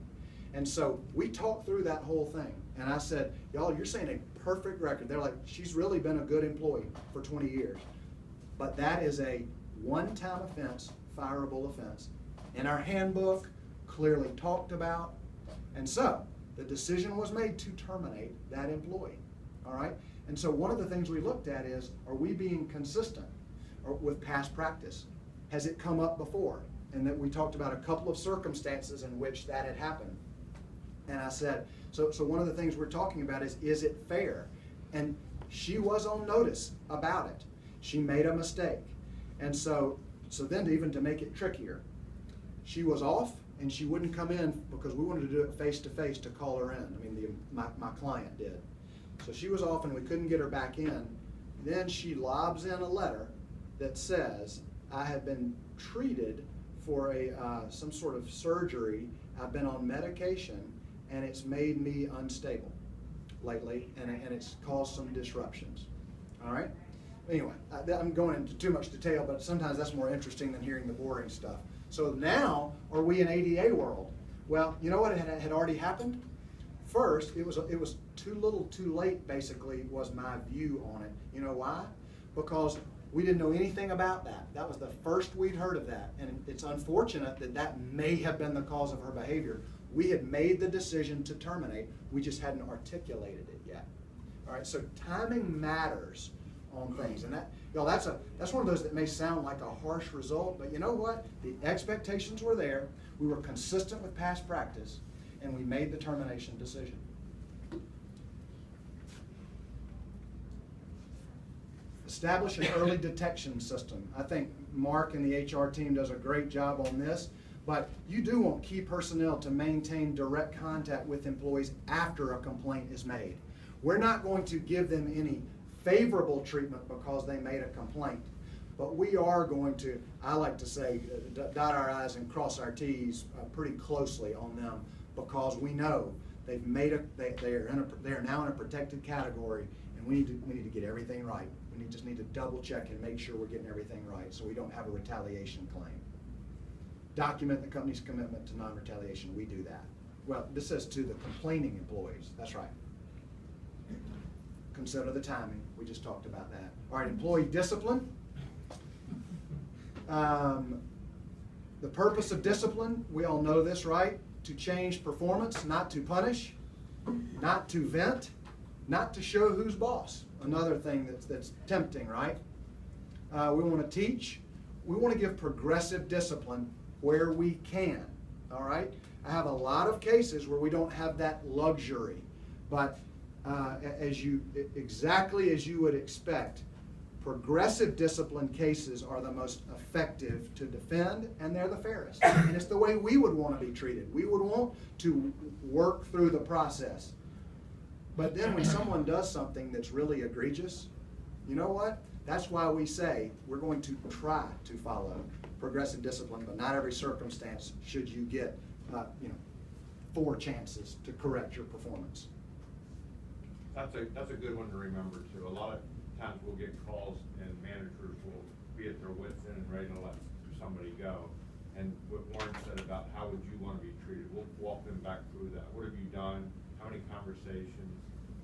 And so we talked through that whole thing. And I said, y'all, you're saying a perfect record. They're like, she's really been a good employee for 20 years. But that is a one-time offense, fireable offense. In our handbook, clearly talked about. And so the decision was made to terminate that employee. All right? And so one of the things we looked at is, are we being consistent with past practice? Has it come up before? And that we talked about a couple of circumstances in which that had happened. And I said, so one of the things we're talking about is it fair? And she was on notice about it. She made a mistake. And so then even to make it trickier, she was off and she wouldn't come in because we wanted to do it face to face to call her in. I mean, my client did. So she was off and we couldn't get her back in. Then she lobs in a letter that says, I have been treated for some sort of surgery. I've been on medication and it's made me unstable lately and it's caused some disruptions. All right? Anyway, I'm going into too much detail, but sometimes that's more interesting than hearing the boring stuff. So now, are we in ADA world? Well, you know what had already happened? First, it was too little too late, basically, was my view on it. You know why? Because we didn't know anything about that. That was the first we'd heard of that. And it's unfortunate that that may have been the cause of her behavior. We had made the decision to terminate. We just hadn't articulated it yet. All right, so timing matters on things. And that's one of those that may sound like a harsh result, but you know what? The expectations were there. We were consistent with past practice, and we made the termination decision. Establish an early detection system. I think Mark and the HR team does a great job on this, but you do want key personnel to maintain direct contact with employees after a complaint is made. We're not going to give them any favorable treatment because they made a complaint, but we are going to, I like to say, dot our I's and cross our T's pretty closely on them, because we know they've made they are now in a protected category, and we need to get everything right. We just need to double check and make sure we're getting everything right so we don't have a retaliation claim. Document the company's commitment to non-retaliation. We do that. Well, this says to the complaining employees. That's right. Consider the timing. We just talked about that. All right, employee discipline. The purpose of discipline, we all know this, right? To change performance, not to punish, not to vent, not to show who's boss. Another thing that's tempting, right? We want to teach. We want to give progressive discipline where we can, all right? I have a lot of cases where we don't have that luxury, but exactly as you would expect, progressive discipline cases are the most effective to defend, and they're the fairest. And it's the way we would want to be treated. We would want to work through the process. But then when someone does something that's really egregious, you know what? That's why we say we're going to try to follow progressive discipline, but not every circumstance should you get 4 chances to correct your performance. That's a good one to remember too. A lot of times we'll get calls and managers will be at their wits' end and ready to let somebody go. And what Warren said about how would you want to be treated, we'll walk them back through that. What have you done? How many conversations?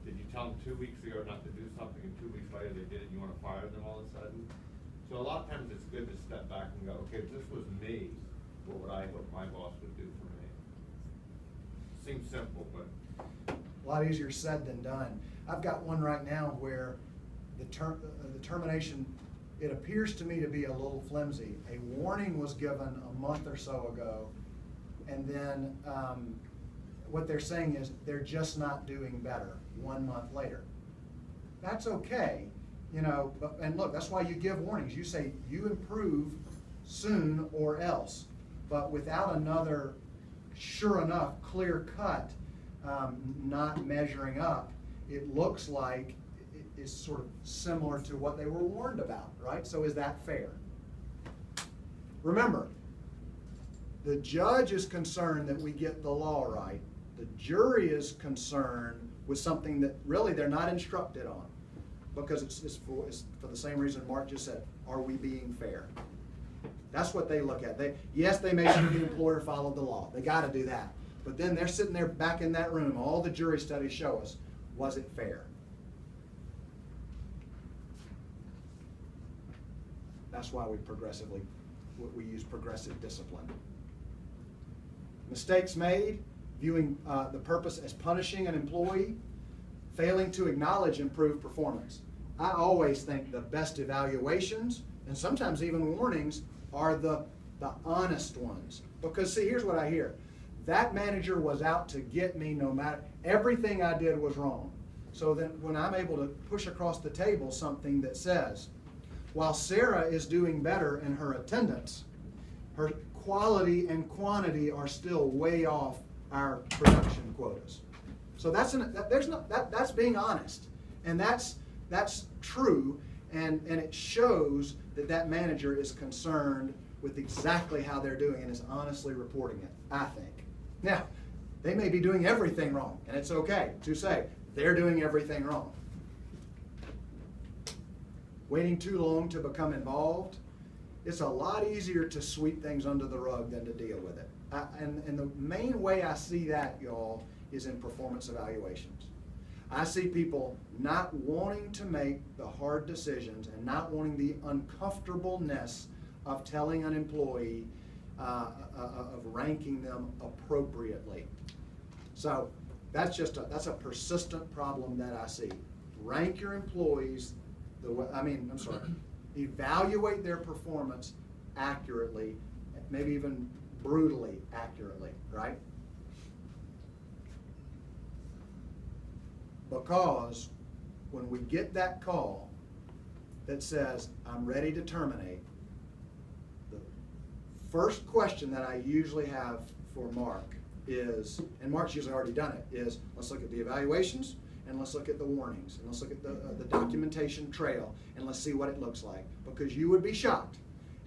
Did you tell them 2 weeks ago not to do something and 2 weeks later they did it and you want to fire them all of a sudden? So a lot of times it's good to step back and go, okay, if this was me, what would I hope my boss would do for me? Seems simple, but A lot easier said than done. I've got one right now where the termination, it appears to me to be a little flimsy. A warning was given a month or so ago, and then what they're saying is they're just not doing better 1 month later. That's okay, and look, that's why you give warnings. You say you improve soon or else, but without another sure enough, clear cut, not measuring up, it looks like it is sort of similar to what they were warned about, right? So is that fair? Remember, the judge is concerned that we get the law right. The jury is concerned with something that really they're not instructed on. because it's for the same reason Mark just said, are we being fair? That's what they look at. Yes, they make sure the employer followed the law. They got to do that. But then they're sitting there back in that room. All the jury studies show us, was it fair? That's why we use progressive discipline. Mistakes made, viewing the purpose as punishing an employee, failing to acknowledge improved performance. I always think the best evaluations, and sometimes even warnings, are the honest ones. Because see, here's what I hear. That manager was out to get me no matter, everything I did was wrong. So then when I'm able to push across the table something that says, while Sarah is doing better in her attendance, her quality and quantity are still way off our production quotas. So that's being honest, and that's true, and it shows that manager is concerned with exactly how they're doing and is honestly reporting it, I think. Now, they may be doing everything wrong, and it's okay to say they're doing everything wrong. Waiting too long to become involved, it's a lot easier to sweep things under the rug than to deal with it. And the main way I see that, y'all, is in performance evaluations. I see people not wanting to make the hard decisions and not wanting the uncomfortableness of telling an employee, of ranking them appropriately. So that's a persistent problem that I see. Rank your employees evaluate their performance accurately, maybe even brutally accurately, right? Because when we get that call that says, I'm ready to terminate, the first question that I usually have for Mark is, and Mark's usually already done it, is let's look at the evaluations, and let's look at the warnings, and let's look at the documentation trail, and let's see what it looks like. Because you would be shocked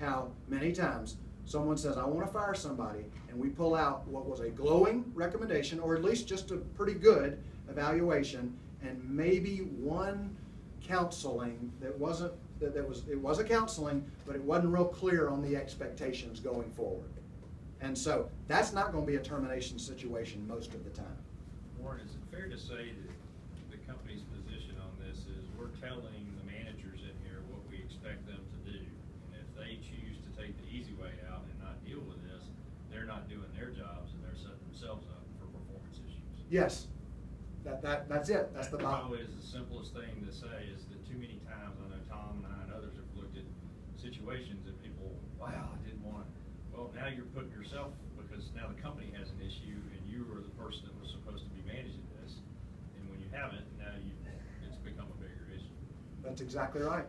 how many times someone says, I want to fire somebody, and we pull out what was a glowing recommendation, or at least just a pretty good evaluation, and maybe one counseling that wasn't, it was a counseling, but it wasn't real clear on the expectations going forward. And so that's not going to be a termination situation most of the time. Warren, is it fair to say that the company's position on this is we're telling the managers in here what we expect them to do, and if they choose to take the easy way out and not deal with this, they're not doing their jobs and they're setting themselves up for performance issues? Yes, that's it. That's the bottom. Probably is the simplest thing to say, is that too many times, I know Tom and I and others have looked at situations that people, wow, I didn't want it. Well, now you're putting yourself, because now the company has an issue and you are the person that was supposed to be managing this, and when you haven't, now it's become a bigger issue. That's exactly right.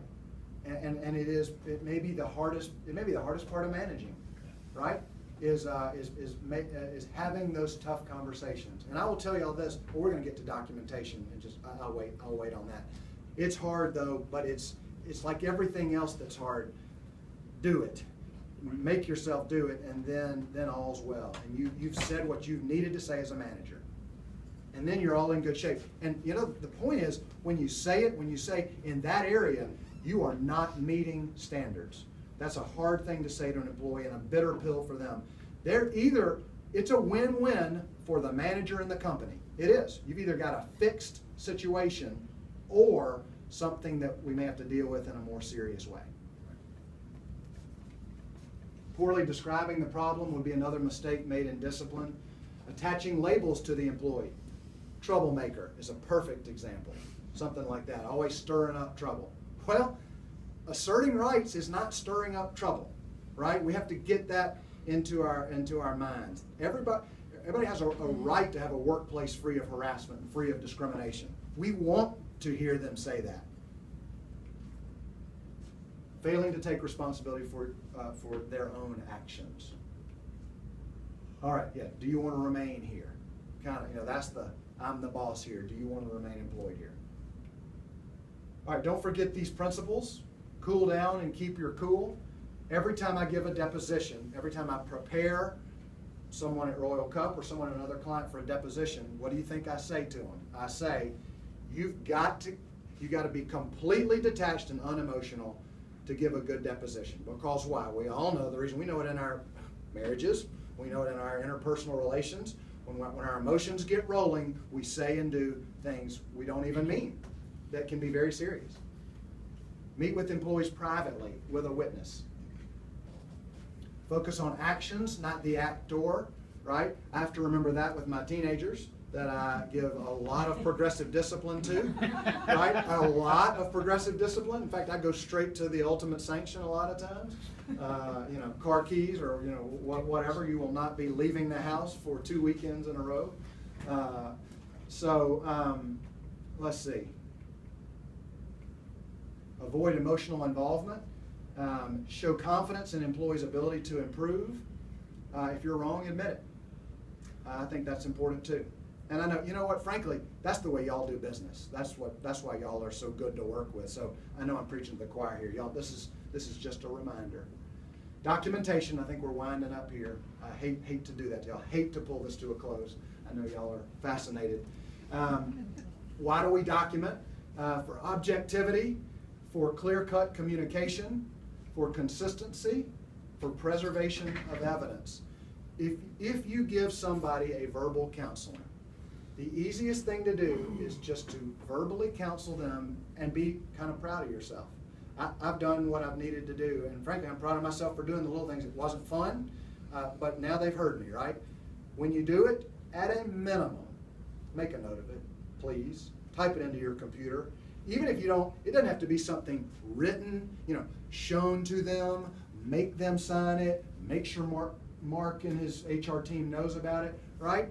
And it may be the hardest part of managing, right? Is having those tough conversations. And I will tell you all this, well, we're going to get to documentation, and I'll wait on that. It's hard though, but it's like everything else that's hard. Do it. Make yourself do it, and then all's well. And you've said what you've needed to say as a manager. And then you're all in good shape. And you know, the point is, when you say in that area, you are not meeting standards. That's a hard thing to say to an employee and a bitter pill for them. It's a win-win for the manager and the company. It is. You've either got a fixed situation or something that we may have to deal with in a more serious way. Poorly describing the problem would be another mistake made in discipline. Attaching labels to the employee. Troublemaker is a perfect example. Something like that, always stirring up trouble. Well, asserting rights is not stirring up trouble, right? We have to get that into our minds. Everybody has a right to have a workplace free of harassment and free of discrimination. We want to hear them say that. Failing to take responsibility for their own actions. All right, yeah. Do you want to remain here? Kind of, that's I'm the boss here. Do you want to remain employed here? All right, don't forget these principles. Cool down and keep your cool. Every time I give a deposition, every time I prepare someone at Royal Cup or someone, another client, for a deposition, what do you think I say to them? I say, you've got to You got to be completely detached and unemotional to give a good deposition. Because why? We all know the reason. We know it in our marriages. We know it in our interpersonal relations. When our emotions get rolling, we say and do things we don't even mean. That can be very serious. Meet with employees privately with a witness. Focus on actions, not the actor, right? I have to remember that with my teenagers, that I give a lot of progressive discipline to, right? A lot of progressive discipline. In fact, I go straight to the ultimate sanction a lot of times. Car keys or, whatever. You will not be leaving the house for 2 weekends in a row. Let's see. Avoid emotional involvement. Show confidence in employees' ability to improve. If you're wrong, admit it. I think that's important too. And I know, you know what, frankly, that's the way y'all do business. That's why y'all are so good to work with. So I know I'm preaching to the choir here. Y'all, this is just a reminder. Documentation, I think we're winding up here. I hate to do that to y'all. Hate to pull this to a close. I know y'all are fascinated. Why do we document? For objectivity, for clear-cut communication, for consistency, for preservation of evidence. If you give somebody a verbal counseling, the easiest thing to do is just to verbally counsel them and be kind of proud of yourself. I've done what I've needed to do, and frankly, I'm proud of myself for doing the little things. It wasn't fun, but now they've heard me, right? When you do it, at a minimum, make a note of it, please. Type it into your computer. Even if you don't, it doesn't have to be something written, shown to them, make them sign it, make sure Mark and his HR team knows about it, right?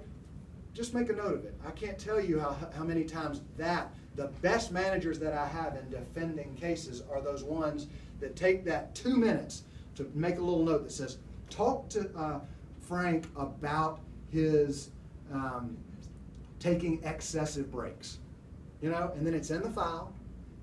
Just make a note of it. I can't tell you how many times the best managers that I have in defending cases are those ones that take that 2 minutes to make a little note that says, talk to Frank about his taking excessive breaks. And then it's in the file.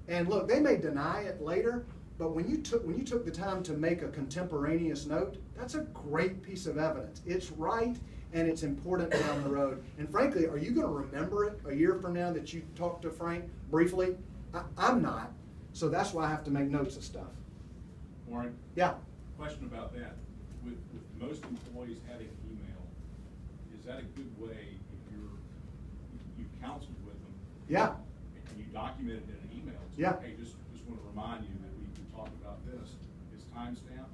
And look, they may deny it later, but when you took the time to make a contemporaneous note, that's a great piece of evidence. It's right, and it's important down the road. And frankly, are you going to remember it a year from now that you talked to Frank briefly? I'm not, so that's why I have to make notes of stuff. Warren? Yeah? Question about that. With most employees having email, is that a good way if you've counseled with them? Yeah. And you document it in an email? So, Yeah. Hey, just want to remind you that we talked about this. Is time stamped?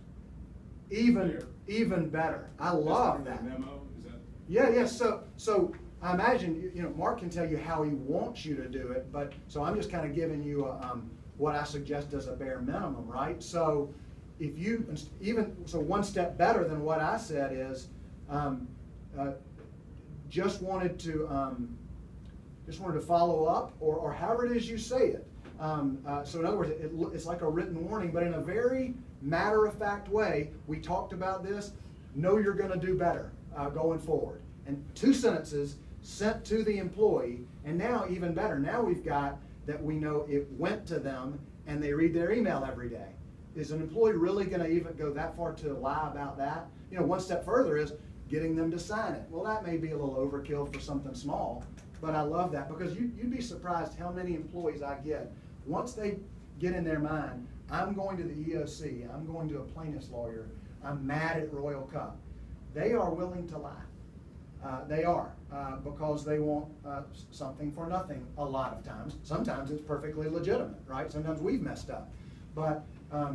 Even better. I love that. Memo? Is that? Yeah. So I imagine Mark can tell you how he wants you to do it, but so I'm just kind of giving you what I suggest as a bare minimum, right? So if you one step better than what I said is just wanted to follow up or however it is you say it. So in other words, it's like a written warning, but in a very matter-of-fact way. We talked about this. Know you're going to do better going forward. And 2 sentences sent to the employee, and now even better. Now we've got that we know it went to them, and they read their email every day. Is an employee really going to even go that far to lie about that? One step further is getting them to sign it. Well, that may be a little overkill for something small, but I love that because you'd be surprised how many employees I get. Once they get in their mind, I'm going to the EOC, I'm going to a plaintiff's lawyer, I'm mad at Royal Cup. They are willing to lie. They are, because they want something for nothing a lot of times. Sometimes it's perfectly legitimate, right? Sometimes we've messed up. But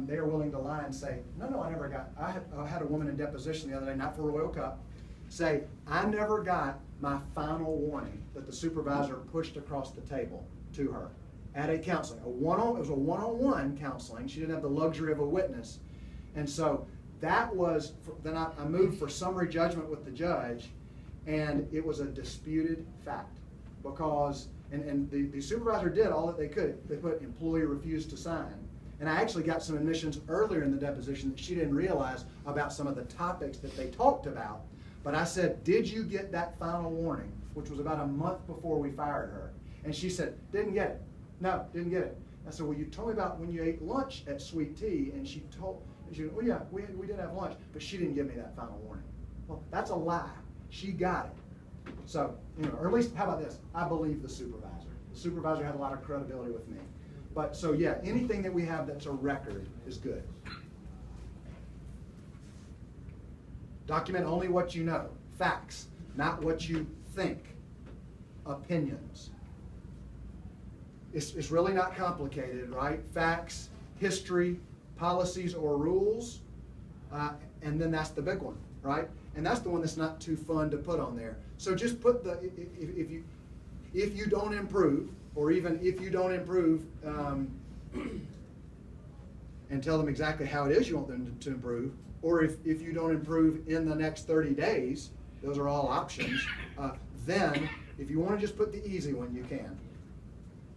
they are willing to lie and say, no, I never got, I had a woman in deposition the other day, not for Royal Cup, say, I never got my final warning that the supervisor pushed across the table to her at a counseling. It was a one-on-one counseling. She didn't have the luxury of a witness. And so that was, then I moved for summary judgment with the judge, and it was a disputed fact because, and the supervisor did all that they could. They put employee refused to sign. And I actually got some admissions earlier in the deposition that she didn't realize about some of the topics that they talked about. But I said, did you get that final warning, which was about a month before we fired her? And she said, didn't get it. No, didn't get it. I said, well, you told me about when you ate lunch at Sweet Tea, and she said, oh yeah, we did have lunch, but she didn't give me that final warning. Well, that's a lie. She got it. So, or at least, how about this? I believe the supervisor. The supervisor had a lot of credibility with me. But, so yeah, anything that we have that's a record is good. Document only what you know, facts, not what you think, opinions. It's really not complicated, right? Facts, history, policies or rules, and then that's the big one, right? And that's the one that's not too fun to put on there. So just put the, if you don't improve, or even if you don't improve, and tell them exactly how it is you want them to improve, or if you don't improve in the next 30 days, those are all options, then if you want to just put the easy one, you can.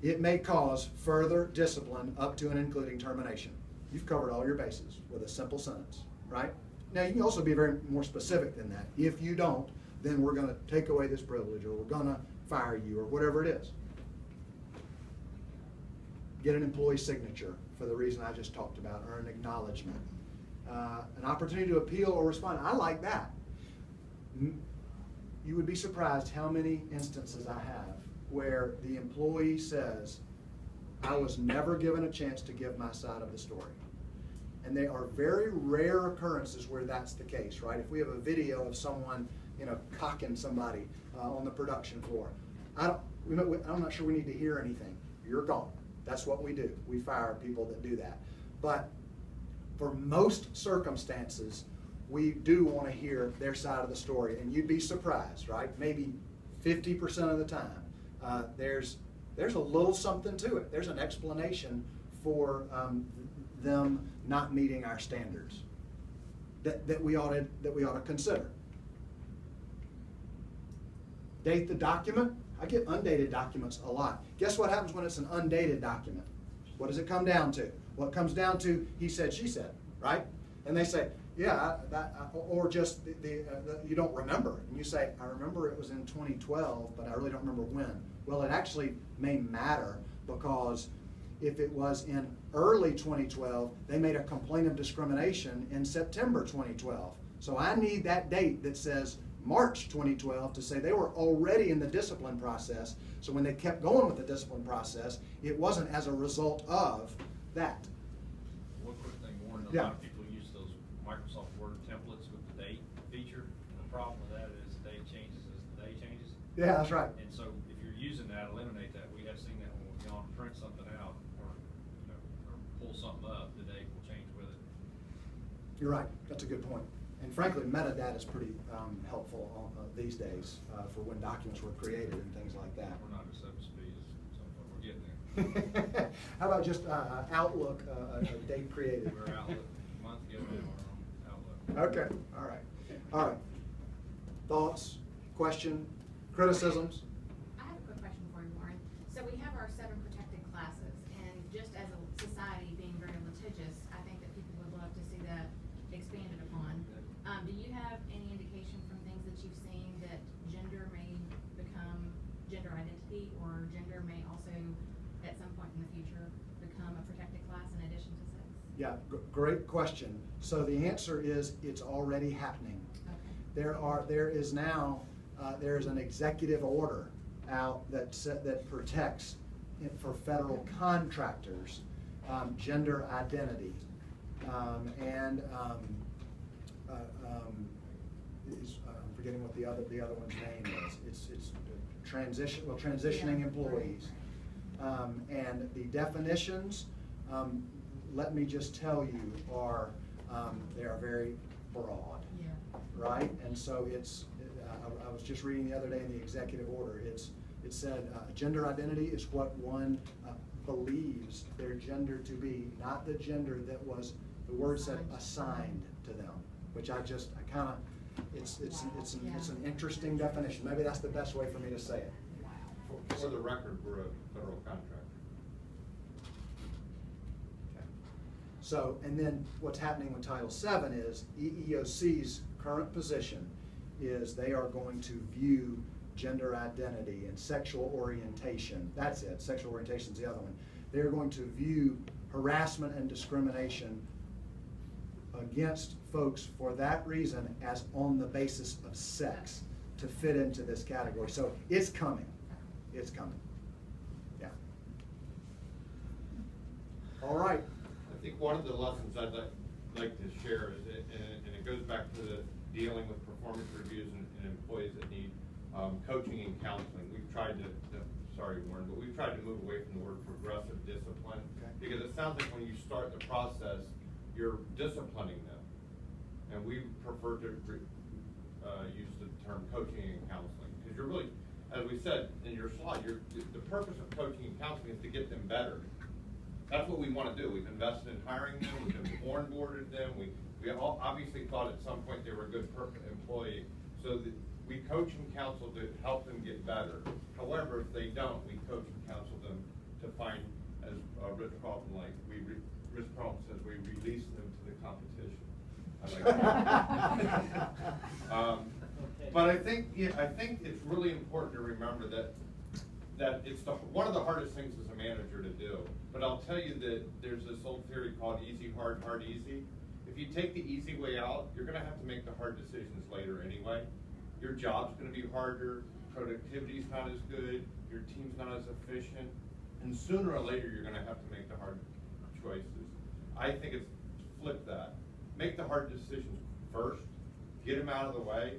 It may cause further discipline up to and including termination. You've covered all your bases with a simple sentence, right? Now, you can also be very more specific than that. If you don't, then we're going to take away this privilege, or we're going to fire you, or whatever it is. Get an employee signature for the reason I just talked about, or an acknowledgement. An opportunity to appeal or respond. I like that. You would be surprised how many instances I have where the employee says, I was never given a chance to give my side of the story. And they are very rare occurrences where that's the case, right? If we have a video of someone, cocking somebody on the production floor, I'm not sure we need to hear anything. You're gone. That's what we do. We fire people that do that. But for most circumstances, we do want to hear their side of the story, and you'd be surprised, right? Maybe 50% of the time, there's a little something to it. There's an explanation for them not meeting our standards that we ought to consider. Date the document. I get undated documents a lot. Guess what happens when it's an undated document? What does it come down to? Well, it comes down to he said, she said, right? And they say, yeah, or just you don't remember. And you say, I remember it was in 2012, but I really don't remember when. Well, it actually may matter, because if it was in early 2012, they made a complaint of discrimination in September 2012. So I need that date that says March 2012 to say they were already in the discipline process. So when they kept going with the discipline process, it wasn't as a result of that. One quick thing, Warren, a Yeah. lot of people use those Microsoft Word templates with the date feature. The problem with that is the date changes as the day changes. Yeah, that's right. And so if you're using that, eliminate that. We have seen that when we've gone to print something out or pull something up, the date will change with it. You're right. That's a good point. And frankly, metadata is pretty helpful these days for when documents were created and things like that. We're not as up to speed as some, but we're getting there. How about just Outlook, a date created? We're Outlook, a month ago now, we're on Outlook. Okay, all right. All right. Thoughts, question, criticisms? I have a quick question for you, Warren. So we have our 7 protected classes, and just as a society being very litigious, I think that people would love to see that expanded upon. Do you have any indication from things that you've seen that gender may become gender identity, or gender may also, at some point in the future, become a protected class in addition to sex? Yeah, great question. So the answer is it's already happening. Okay. There's an executive order out that protects for federal contractors gender identity, I'm forgetting what the other one's name is. It's transitioning employees, and the definitions. Let me just tell you, they are very broad. Yeah. Right? And so I was just reading the other day in the executive order, it said gender identity is what one believes their gender to be, not the gender that was, the word said assigned to them, which it's an interesting definition. Maybe that's the best way for me to say it. For the record, we're a federal contractor. So, and then what's happening with Title VII is EEOC's current position is they are going to view gender identity and sexual orientation. That's it. Sexual orientation is the other one. They're going to view harassment and discrimination against folks for that reason as on the basis of sex to fit into this category. So it's coming. It's coming. Yeah. All right. I think one of the lessons I'd like to share is, and it goes back to the dealing with performance reviews and employees that need coaching and counseling. We've tried to, sorry Warren, but we've tried to move away from the word progressive discipline. Okay. Because it sounds like when you start the process, you're disciplining them. And we prefer to use the term coaching and counseling. Because you're really, as we said in your slide, the purpose of coaching and counseling is to get them better. That's what we want to do. We've invested in hiring them, we've onboarded them, we all obviously thought at some point they were a good employee. So that we coach and counsel to help them get better. However, if they don't, we coach and counsel them to find, as Rich Carlton Rich Carlton says, we release them to the competition. I like that. But I think it's really important to remember that it's one of the hardest things as a manager to do. But I'll tell you that there's this old theory called easy, hard, hard, easy. If you take the easy way out, you're going to have to make the hard decisions later anyway. Your job's going to be harder, productivity's not as good, your team's not as efficient, and sooner or later you're going to have to make the hard choices. I think it's flip that. Make the hard decisions first, get them out of the way,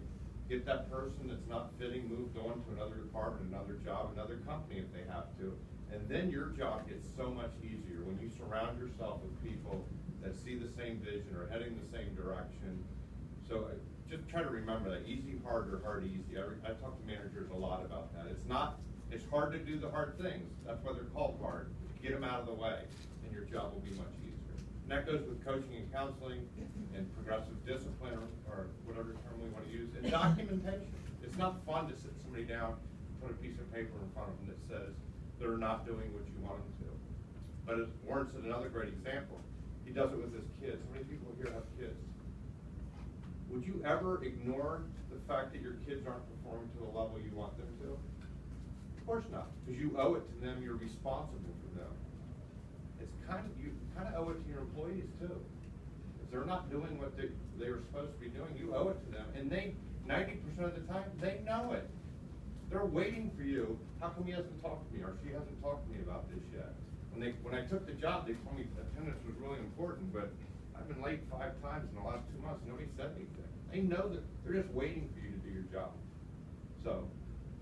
get that person that's not fitting moved on to another department, another job, another company if they have to. And then your job gets so much easier when you surround yourself with people that see the same vision or heading the same direction. So just try to remember that easy, hard, or hard, easy. I talk to managers a lot about that. It's hard to do the hard things. That's why they're called hard. Get them out of the way and your job will be much easier. And that goes with coaching and counseling and progressive discipline or whatever term we want to use. And documentation. It's not fun to sit somebody down, put a piece of paper in front of them that says they're not doing what you want them to. But as Warren said, another great example, he does it with his kids. How many people here have kids? Would you ever ignore the fact that your kids aren't performing to the level you want them to? Of course not, because you owe it to them, you're responsible for them. You kind of owe it to your employees too. If they're not doing what they were supposed to be doing, you owe it to them. And 90% of the time, they know it. They're waiting for you. How come he hasn't talked to me or she hasn't talked to me about this yet? When I took the job, they told me attendance was really important, but I've been late 5 times in the last 2 months. Nobody said anything. They know that they're just waiting for you to do your job. So,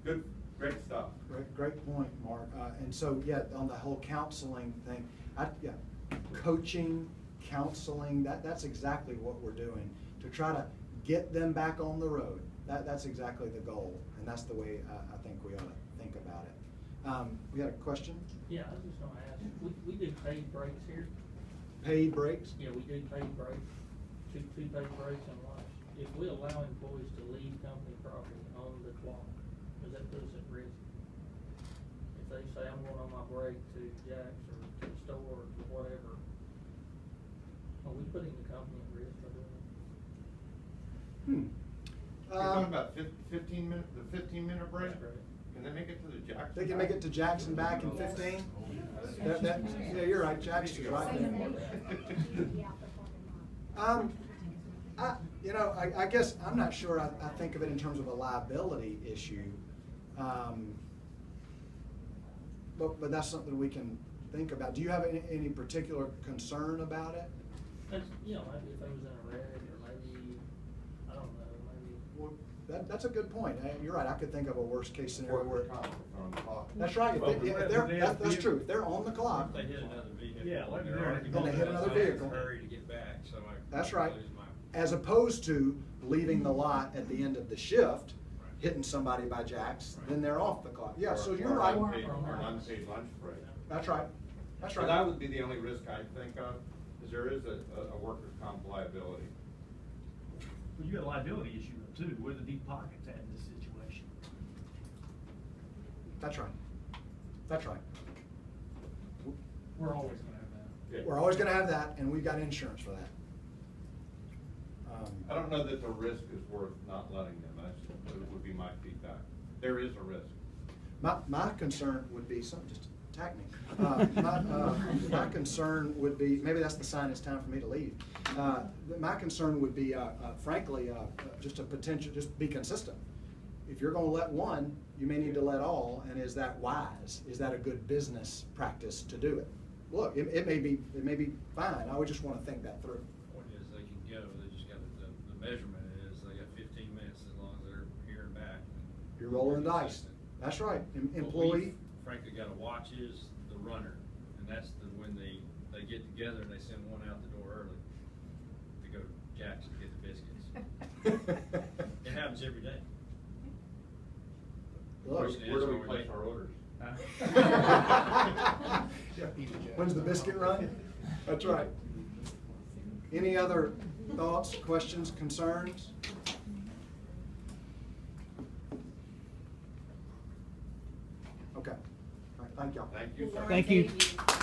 great stuff. Great point, Mark. And so, yeah, on the whole counseling thing, coaching, counseling, that's exactly what we're doing to try to get them back on the road. That's exactly the goal, and that's the way I think we ought to think about it. We got a question? Yeah, I was just gonna ask, we do paid breaks here? Paid breaks? Yeah, we do paid breaks, two paid breaks and lunch. If we allow employees to leave company property on the clock, does that put us at risk? If they say, I'm going on my break to Jack's or to the store or whatever, are we putting the company at risk by doing that? You're talking about 15 minutes, the 15-minute break? That's right. Can they make it to the Jackson? They can make it to Jackson back in 15? Yeah, you're right, Jackson's right there. I guess I'm not sure I think of it in terms of a liability issue. But that's something we can think about. Do you have any particular concern about it? That's, maybe if it was in a red or maybe, I don't know, maybe. Well, that's a good point. You're right. I could think of a worst case scenario where. Workers' comp, if they're on the clock. That's right. That's true. If they're on the clock. If they hit another vehicle. Yeah, like they're they're- already Then they hit going, another so I have to vehicle. Hurry to get back, so I. That's right. lose my- As opposed to leaving the lot at the end of the shift, hitting somebody by Jack's, then they're off the clock. Yeah, so you're Or right. Or an unpaid lunch break. That's right. That's So right. that would be the only risk I think of, is there is a workers' comp liability. Well, you got a liability issue though, too, where the deep pockets at in this situation. That's right. That's right. We're always gonna have that. Yeah. We're always gonna have that, and we've got insurance for that. I don't know that the risk is worth not letting them, that would be my feedback. There is a risk. My concern would be, something just attack me. My concern would be, maybe that's the sign it's time for me to leave. My concern would be, frankly, just a potential, just be consistent. If you're gonna let one, you may need to let all, and is that wise? Is that a good business practice to do it? look, it may be fine, I would just wanna think that through. Point is, they can go, they just got, the measurement is, they got 15 minutes as long as they're here and back. You're rolling the dice, that's right, employee. What we frankly gotta watch is the runner, and that's when they get together and they send one out the door early to go to Jack's to get the biscuits. It happens every day. Look, Question is, Where do are we we place making- our orders? When's the biscuit run? That's right. Any other thoughts, questions, concerns? Okay, all right, thank y'all. Thank you, sir. Thank you. Thank you.